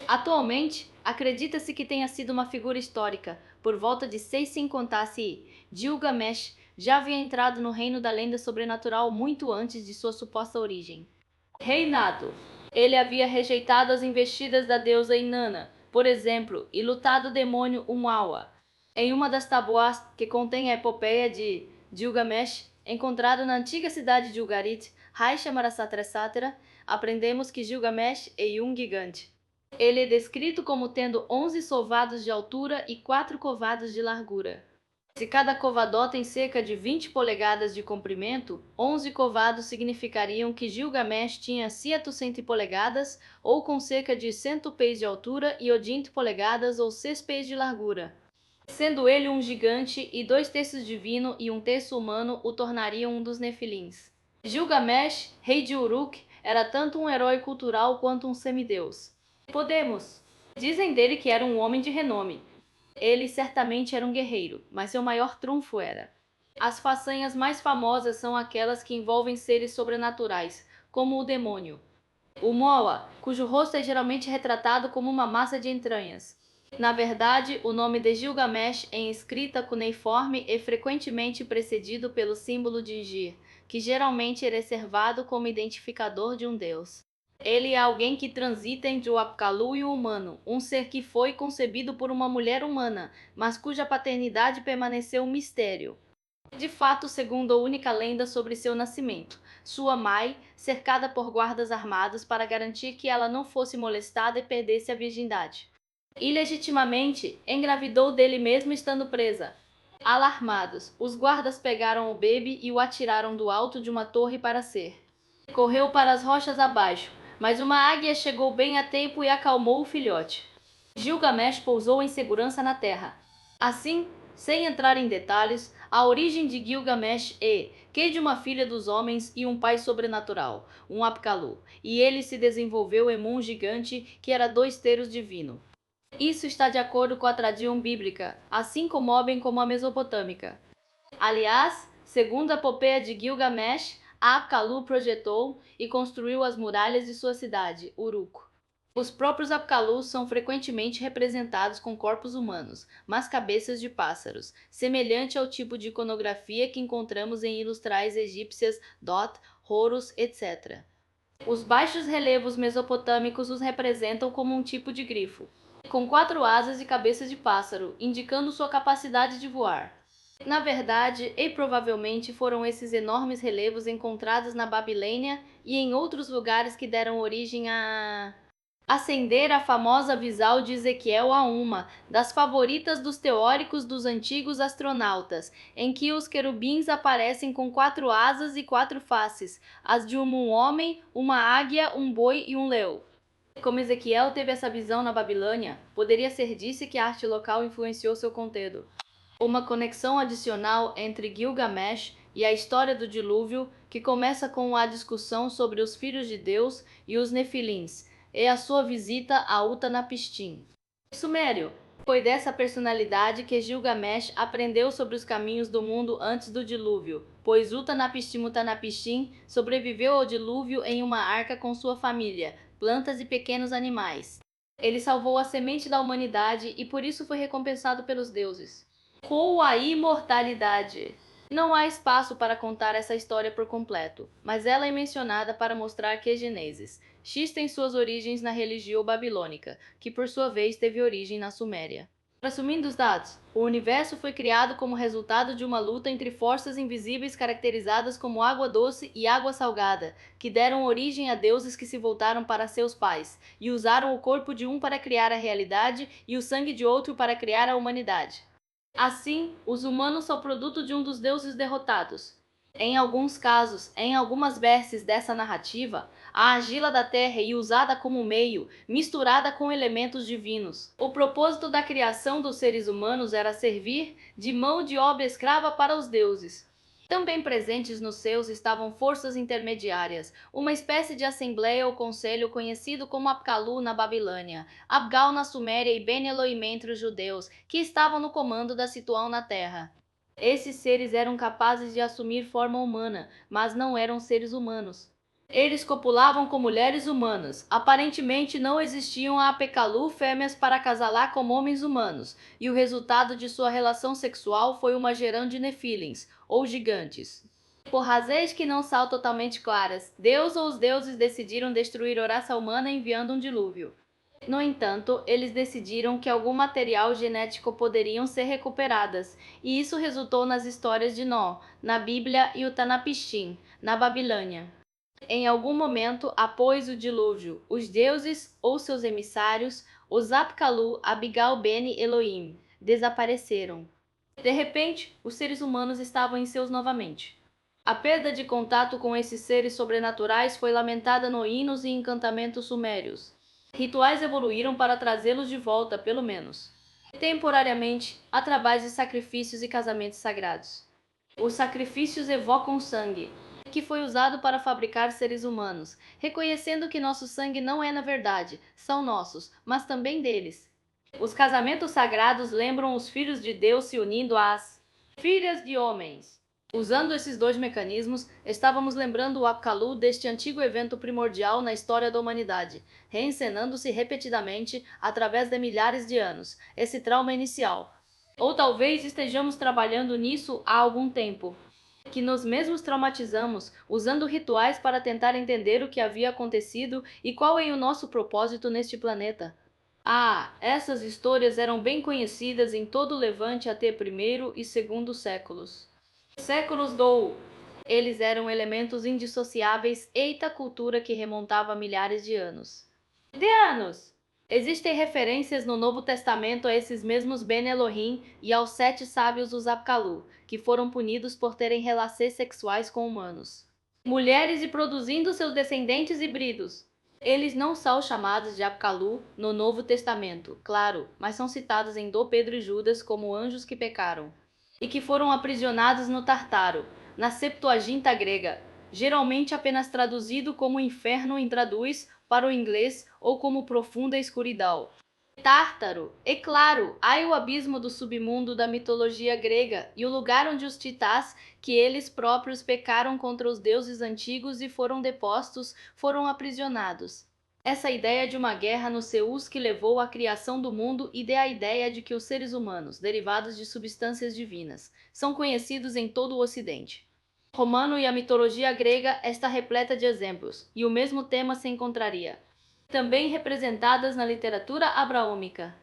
Atualmente, acredita-se que tenha sido uma figura histórica, por volta de 650 CI. Gilgamesh já havia entrado no reino da lenda sobrenatural muito antes de sua suposta origem. Reinado. Ele havia rejeitado as investidas da deusa Inanna, por exemplo, e lutado o demônio Umawa. Em uma das tabuas que contém a epopeia de Gilgamesh, encontrada na antiga cidade de Ugarit, Haishamarasatra, aprendemos que Gilgamesh é um gigante. Ele é descrito como tendo 11 sovados de altura e 4 covados de largura. Se cada covadó tem cerca de 20 polegadas de comprimento, 11 covados significariam que Gilgamesh tinha 100 polegadas, ou com cerca de 100 pés de altura e 80 polegadas ou 6 pés de largura. Sendo ele um gigante e 2 terços divino e um terço humano o tornariam um dos Nefilins. Gilgamesh, rei de Uruk, era tanto um herói cultural quanto um semideus. Dizem dele que era um homem de renome. Ele certamente era um guerreiro, mas seu maior trunfo era. As façanhas mais famosas são aquelas que envolvem seres sobrenaturais, como o demônio. O Moa, cujo rosto é geralmente retratado como uma massa de entranhas. Na verdade, o nome de Gilgamesh em escrita cuneiforme é frequentemente precedido pelo símbolo de Gir, que geralmente é reservado como identificador de um deus. Ele é alguém que transita entre o Apkallu e o humano, um ser que foi concebido por uma mulher humana, mas cuja paternidade permaneceu um mistério. De fato, segundo a única lenda sobre seu nascimento, sua mãe, cercada por guardas armados para garantir que ela não fosse molestada e perdesse a virgindade. Ilegitimamente, engravidou dele mesmo estando presa. Alarmados, os guardas pegaram o bebê e o atiraram do alto de uma torre para ser. Correu para as rochas abaixo, mas uma águia chegou bem a tempo e acalmou o filhote. Gilgamesh pousou em segurança na terra. Assim, sem entrar em detalhes, a origem de Gilgamesh é que de uma filha dos homens e um pai sobrenatural, um Apkallu, e ele se desenvolveu em um gigante que era 2 terços divino. Isso está de acordo com a tradição bíblica, assim como a mesopotâmica. Aliás, segundo a epopeia de Gilgamesh, Apkallu projetou e construiu as muralhas de sua cidade, Uruk. Os próprios Apkallus são frequentemente representados com corpos humanos, mas cabeças de pássaros, semelhante ao tipo de iconografia que encontramos em ilustrais egípcias Dot, Horus, etc. Os baixos relevos mesopotâmicos os representam como um tipo de grifo, com 4 asas e cabeça de pássaro, indicando sua capacidade de voar. Na verdade, e provavelmente foram esses enormes relevos encontrados na Babilônia e em outros lugares que deram origem a Ascender a famosa visão de Ezequiel a uma das favoritas dos teóricos dos antigos astronautas, em que os querubins aparecem com 4 asas e 4 faces, as de um homem, uma águia, um boi e um leão. Como Ezequiel teve essa visão na Babilônia, poderia ser disse que a arte local influenciou seu conteúdo. Uma conexão adicional entre Gilgamesh e a história do dilúvio, que começa com a discussão sobre os filhos de Deus e os Nefilins, e a sua visita a Utnapishtim. Sumério. Foi dessa personalidade que Gilgamesh aprendeu sobre os caminhos do mundo antes do dilúvio, pois Utnapishtim sobreviveu ao dilúvio em uma arca com sua família, plantas e pequenos animais. Ele salvou a semente da humanidade e por isso foi recompensado pelos deuses com a imortalidade. Não há espaço para contar essa história por completo, mas ela é mencionada para mostrar que Gênesis X tem suas origens na religião babilônica, que por sua vez teve origem na Suméria. Resumindo os dados, o universo foi criado como resultado de uma luta entre forças invisíveis caracterizadas como água doce e água salgada, que deram origem a deuses que se voltaram para seus pais, e usaram o corpo de um para criar a realidade e o sangue de outro para criar a humanidade. Assim, os humanos são produto de um dos deuses derrotados. Em alguns casos, em algumas verses dessa narrativa, a argila da terra é usada como meio, misturada com elementos divinos. O propósito da criação dos seres humanos era servir de mão de obra escrava para os deuses. Também presentes nos seus estavam forças intermediárias, uma espécie de assembleia ou conselho conhecido como Apkalu na Babilônia, Abgal na Suméria e Ben Elohim entre os judeus, que estavam no comando da situação na terra. Esses seres eram capazes de assumir forma humana, mas não eram seres humanos. Eles copulavam com mulheres humanas. Aparentemente não existiam a Apekalu fêmeas para acasalar com homens humanos, e o resultado de sua relação sexual foi uma gerão de nefilins, ou gigantes. Por razões que não são totalmente claras, Deus ou os deuses decidiram destruir a raça humana enviando um dilúvio. No entanto, eles decidiram que algum material genético poderiam ser recuperadas, e isso resultou nas histórias de Nó, na Bíblia e Utnapishtim, na Babilônia. Em algum momento após o dilúvio, os deuses ou seus emissários, os Apkalu, Abigal Ben Elohim, desapareceram. De repente, os seres humanos estavam em seus novamente. A perda de contato com esses seres sobrenaturais foi lamentada no hinos e encantamentos sumérios. Rituais evoluíram para trazê-los de volta, pelo menos temporariamente, através de sacrifícios e casamentos sagrados. Os sacrifícios evocam sangue, que foi usado para fabricar seres humanos, reconhecendo que nosso sangue não é na verdade, são nossos, mas também deles. Os casamentos sagrados lembram os filhos de Deus se unindo às filhas de homens. Usando esses dois mecanismos, estávamos lembrando o Apkalu deste antigo evento primordial na história da humanidade, reencenando-se repetidamente através de milhares de anos, esse trauma inicial. Ou talvez estejamos trabalhando nisso há algum tempo, que nós mesmos traumatizamos, usando rituais para tentar entender o que havia acontecido e qual é o nosso propósito neste planeta. Ah, essas histórias eram bem conhecidas em todo o Levante até primeiro e segundo séculos. Séculos do Eles eram elementos indissociáveis eita cultura que remontava a milhares de anos. Existem referências no Novo Testamento a esses mesmos Ben Elohim e aos 7 sábios dos Apkalu, que foram punidos por terem relações sexuais com humanos. Mulheres e produzindo seus descendentes híbridos. Eles não são chamados de Apkalu no Novo Testamento, claro, mas são citados em Do Pedro e Judas como anjos que pecaram e que foram aprisionados no Tartaro, na Septuaginta grega, geralmente apenas traduzido como inferno em traduz para o inglês ou como profunda escuridão. Tártaro, é claro, há o abismo do submundo da mitologia grega e o lugar onde os titãs, que eles próprios pecaram contra os deuses antigos e foram depostos, foram aprisionados. Essa ideia de uma guerra no Zeus que levou à criação do mundo e dê a ideia de que os seres humanos, derivados de substâncias divinas, são conhecidos em todo o Ocidente. Romano e a mitologia grega está repleta de exemplos, e o mesmo tema se encontraria também representadas na literatura abraômica.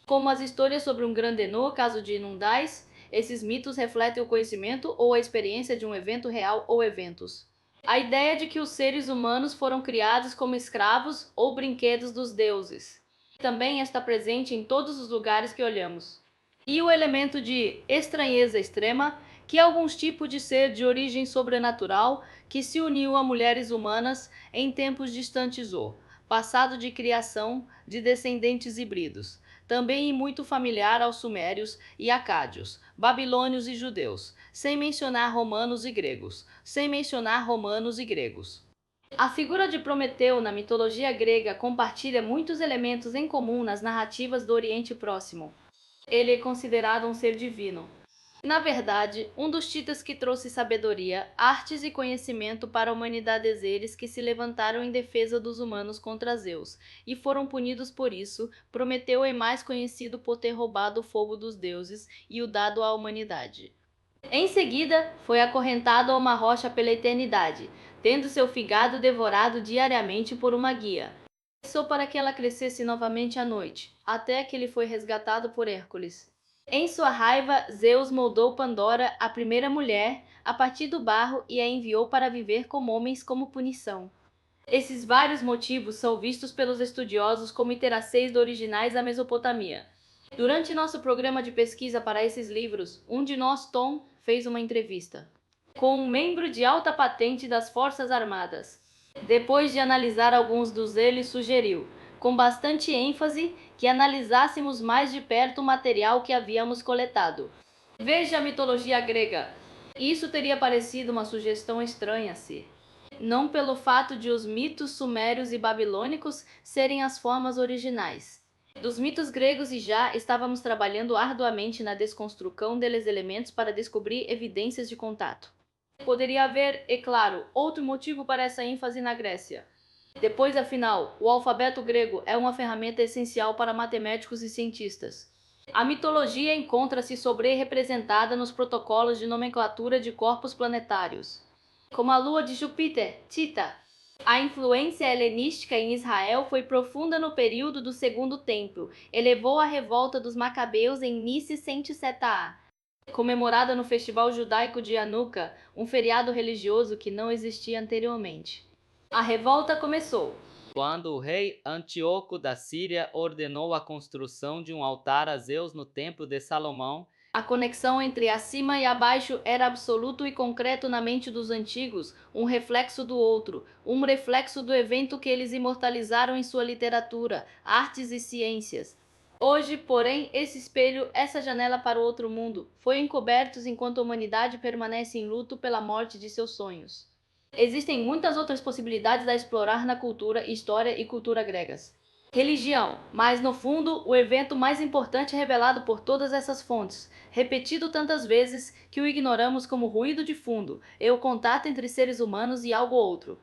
Como as histórias sobre um grande no caso de Inundais, esses mitos refletem o conhecimento ou a experiência de um evento real ou eventos. A ideia de que os seres humanos foram criados como escravos ou brinquedos dos deuses também está presente em todos os lugares que olhamos. E o elemento de estranheza extrema, que é algum tipo de ser de origem sobrenatural que se uniu a mulheres humanas em tempos distantes ou passado de criação de descendentes híbridos, também muito familiar aos sumérios e acádios, babilônios e judeus, sem mencionar romanos e gregos, A figura de Prometeu na mitologia grega compartilha muitos elementos em comum nas narrativas do Oriente Próximo. Ele é considerado um ser divino. Na verdade, um dos titãs que trouxe sabedoria, artes e conhecimento para a humanidade eles que se levantaram em defesa dos humanos contra Zeus, e foram punidos por isso. Prometeu é mais conhecido por ter roubado o fogo dos deuses e o dado à humanidade. Em seguida, foi acorrentado a uma rocha pela eternidade, tendo seu fígado devorado diariamente por uma guia. Só para que ela crescesse novamente à noite, até que ele foi resgatado por Hércules. Em sua raiva, Zeus moldou Pandora, a primeira mulher, a partir do barro e a enviou para viver com homens como punição. Esses vários motivos são vistos pelos estudiosos como iterações originais da Mesopotâmia. Durante nosso programa de pesquisa para esses livros, um de nós, Tom, fez uma entrevista com um membro de alta patente das Forças Armadas. Depois de analisar alguns dos eles, sugeriu, com bastante ênfase, que analisássemos mais de perto o material que havíamos coletado. Veja a mitologia grega. Isso teria parecido uma sugestão estranha se não pelo fato de os mitos sumérios e babilônicos serem as formas originais dos mitos gregos e já estávamos trabalhando arduamente na desconstrução deles elementos para descobrir evidências de contato. Poderia haver, é claro, outro motivo para essa ênfase na Grécia. Depois, afinal, o alfabeto grego é uma ferramenta essencial para matemáticos e cientistas. A mitologia encontra-se sobre-representada nos protocolos de nomenclatura de corpos planetários, como a lua de Júpiter, Tita. A influência helenística em Israel foi profunda no período do Segundo Templo, elevou a revolta dos Macabeus em Nice 107 comemorada no Festival Judaico de Hanukkah, um feriado religioso que não existia anteriormente. A revolta começou quando o rei Antíoco da Síria ordenou a construção de um altar a Zeus no Templo de Salomão. A conexão entre acima e abaixo era absoluto e concreto na mente dos antigos, um reflexo do outro, um reflexo do evento que eles imortalizaram em sua literatura, artes e ciências. Hoje, porém, esse espelho, essa janela para o outro mundo, foi encobertos enquanto a humanidade permanece em luto pela morte de seus sonhos. Existem muitas outras possibilidades a explorar na cultura, história e cultura gregas. Religião, mas no fundo, o evento mais importante revelado por todas essas fontes, repetido tantas vezes que o ignoramos como ruído de fundo, é o contato entre seres humanos e algo outro.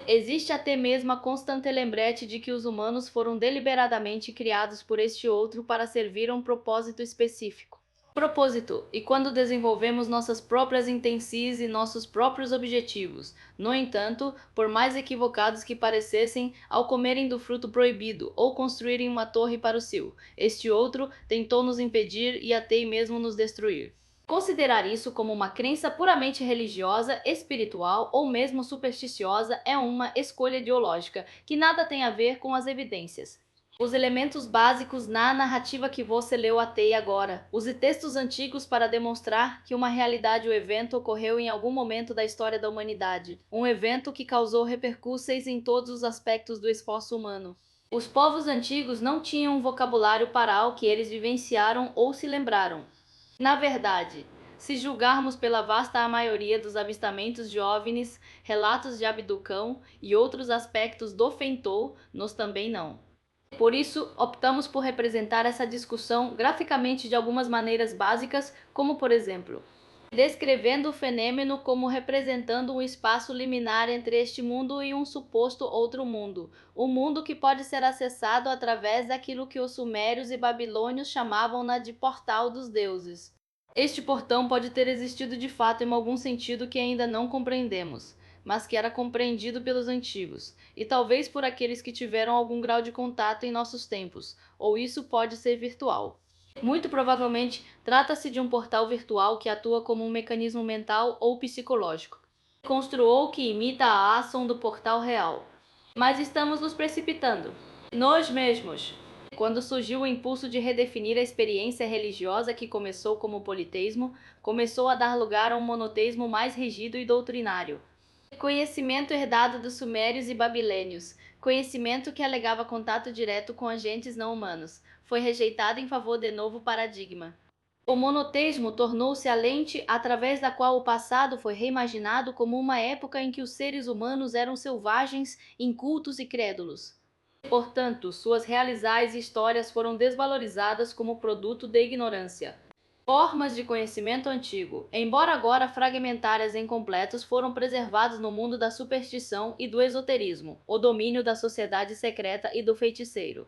Existe até mesmo a constante lembrete de que os humanos foram deliberadamente criados por este outro para servir a um propósito específico. Propósito, e quando desenvolvemos nossas próprias intenções e nossos próprios objetivos. No entanto, por mais equivocados que parecessem, ao comerem do fruto proibido ou construírem uma torre para o cio, este outro tentou nos impedir e até mesmo nos destruir. Considerar isso como uma crença puramente religiosa, espiritual ou mesmo supersticiosa é uma escolha ideológica que nada tem a ver com as evidências. Os elementos básicos na narrativa que você leu até agora. Use textos antigos para demonstrar que uma realidade ou evento ocorreu em algum momento da história da humanidade. Um evento que causou repercussões em todos os aspectos do esforço humano. Os povos antigos não tinham um vocabulário para o que eles vivenciaram ou se lembraram. Na verdade, se julgarmos pela vasta maioria dos avistamentos de OVNIs, relatos de abdução e outros aspectos do Fentou, nós também não. Por isso, optamos por representar essa discussão graficamente de algumas maneiras básicas, como por exemplo, descrevendo o fenômeno como representando um espaço liminar entre este mundo e um suposto outro mundo, um mundo que pode ser acessado através daquilo que os sumérios e babilônios chamavam de portal dos deuses. Este portão pode ter existido de fato em algum sentido que ainda não compreendemos, mas que era compreendido pelos antigos, e talvez por aqueles que tiveram algum grau de contato em nossos tempos, ou isso pode ser virtual. Muito provavelmente, trata-se de um portal virtual que atua como um mecanismo mental ou psicológico. construou que imita a ação do portal real. Mas estamos nos precipitando. Nós mesmos. Quando surgiu o impulso de redefinir a experiência religiosa que começou como politeísmo, começou a dar lugar a um monoteísmo mais rígido e doutrinário. Conhecimento herdado dos sumérios e babilônios, conhecimento que alegava contato direto com agentes não humanos, foi rejeitado em favor de novo paradigma. O monoteísmo tornou-se a lente através da qual o passado foi reimaginado como uma época em que os seres humanos eram selvagens, incultos e crédulos. Portanto, suas realizais e histórias foram desvalorizadas como produto de ignorância. Formas de conhecimento antigo, embora agora fragmentárias e incompletas, foram preservadas no mundo da superstição e do esoterismo, o domínio da sociedade secreta e do feiticeiro.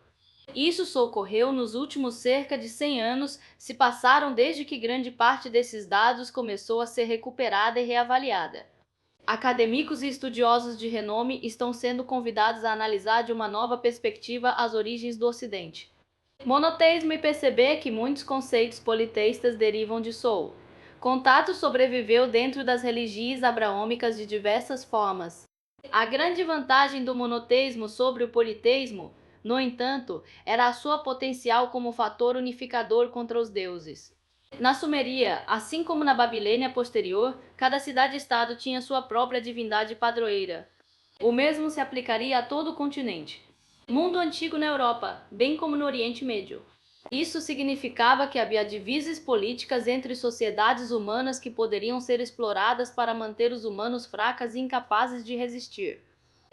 Isso só ocorreu nos últimos cerca de 100 anos, se passaram desde que grande parte desses dados começou a ser recuperada e reavaliada. Acadêmicos e estudiosos de renome estão sendo convidados a analisar de uma nova perspectiva as origens do Ocidente. Monoteísmo e perceber que muitos conceitos politeístas derivam de Soul. Contato sobreviveu dentro das religiões abraômicas de diversas formas. A grande vantagem do monoteísmo sobre o politeísmo, no entanto, era a sua potencial como fator unificador contra os deuses. Na Sumeria, assim como na Babilônia posterior, cada cidade-estado tinha sua própria divindade padroeira. O mesmo se aplicaria a todo o continente. Mundo antigo na Europa, bem como no Oriente Médio. Isso significava que havia divisões políticas entre sociedades humanas que poderiam ser exploradas para manter os humanos fracas e incapazes de resistir.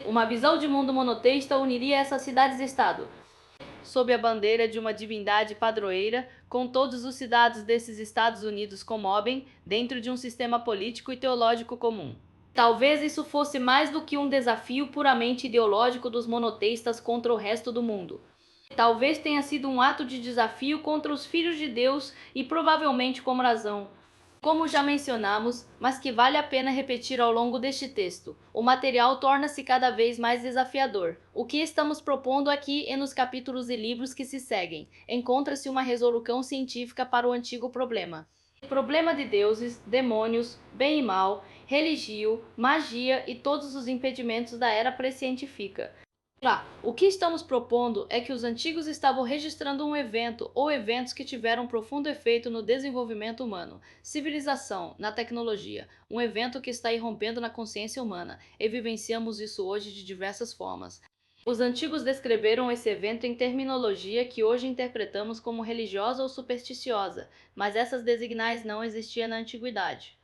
Uma visão de mundo monoteísta uniria essas cidades-estado, sob a bandeira de uma divindade padroeira, com todos os cidadãos desses Estados Unidos comovem, dentro de um sistema político e teológico comum. Talvez isso fosse mais do que um desafio puramente ideológico dos monoteístas contra o resto do mundo. Talvez tenha sido um ato de desafio contra os filhos de Deus e provavelmente com razão. Como já mencionamos, mas que vale a pena repetir ao longo deste texto, o material torna-se cada vez mais desafiador. O que estamos propondo aqui e nos capítulos e livros que se seguem, encontra-se uma resolução científica para o antigo problema. Problema de deuses, demônios, bem e mal, religião, magia e todos os impedimentos da era pré-científica. O que estamos propondo é que os antigos estavam registrando um evento ou eventos que tiveram um profundo efeito no desenvolvimento humano, civilização, na tecnologia, um evento que está irrompendo na consciência humana, e vivenciamos isso hoje de diversas formas. Os antigos descreveram esse evento em terminologia que hoje interpretamos como religiosa ou supersticiosa, mas essas designais não existiam na antiguidade.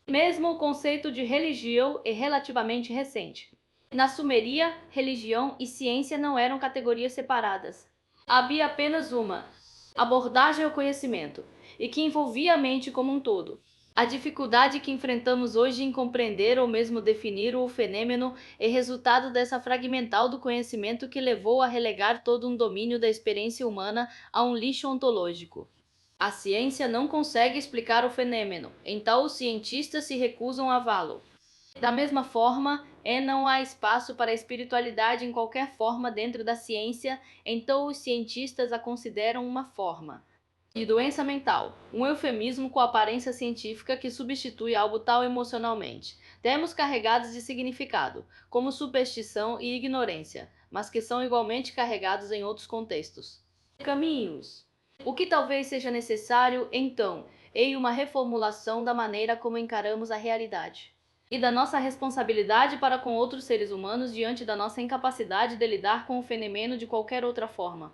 Mesmo o conceito de religião é relativamente recente. Na Sumeria, religião e ciência não eram categorias separadas. Havia apenas uma abordagem ao conhecimento, e que envolvia a mente como um todo. A dificuldade que enfrentamos hoje em compreender ou mesmo definir o fenômeno é resultado dessa fragmental do conhecimento que levou a relegar todo um domínio da experiência humana a um lixo ontológico. A ciência não consegue explicar o fenômeno, então os cientistas se recusam a vê-lo. Da mesma forma, não há espaço para a espiritualidade em qualquer forma dentro da ciência, então os cientistas a consideram uma forma de doença mental, um eufemismo com aparência científica que substitui algo tal emocionalmente. Termos carregados de significado, como superstição e ignorância, mas que são igualmente carregados em outros contextos. Caminhos. O que talvez seja necessário, então, é uma reformulação da maneira como encaramos a realidade e da nossa responsabilidade para com outros seres humanos diante da nossa incapacidade de lidar com o fenômeno de qualquer outra forma.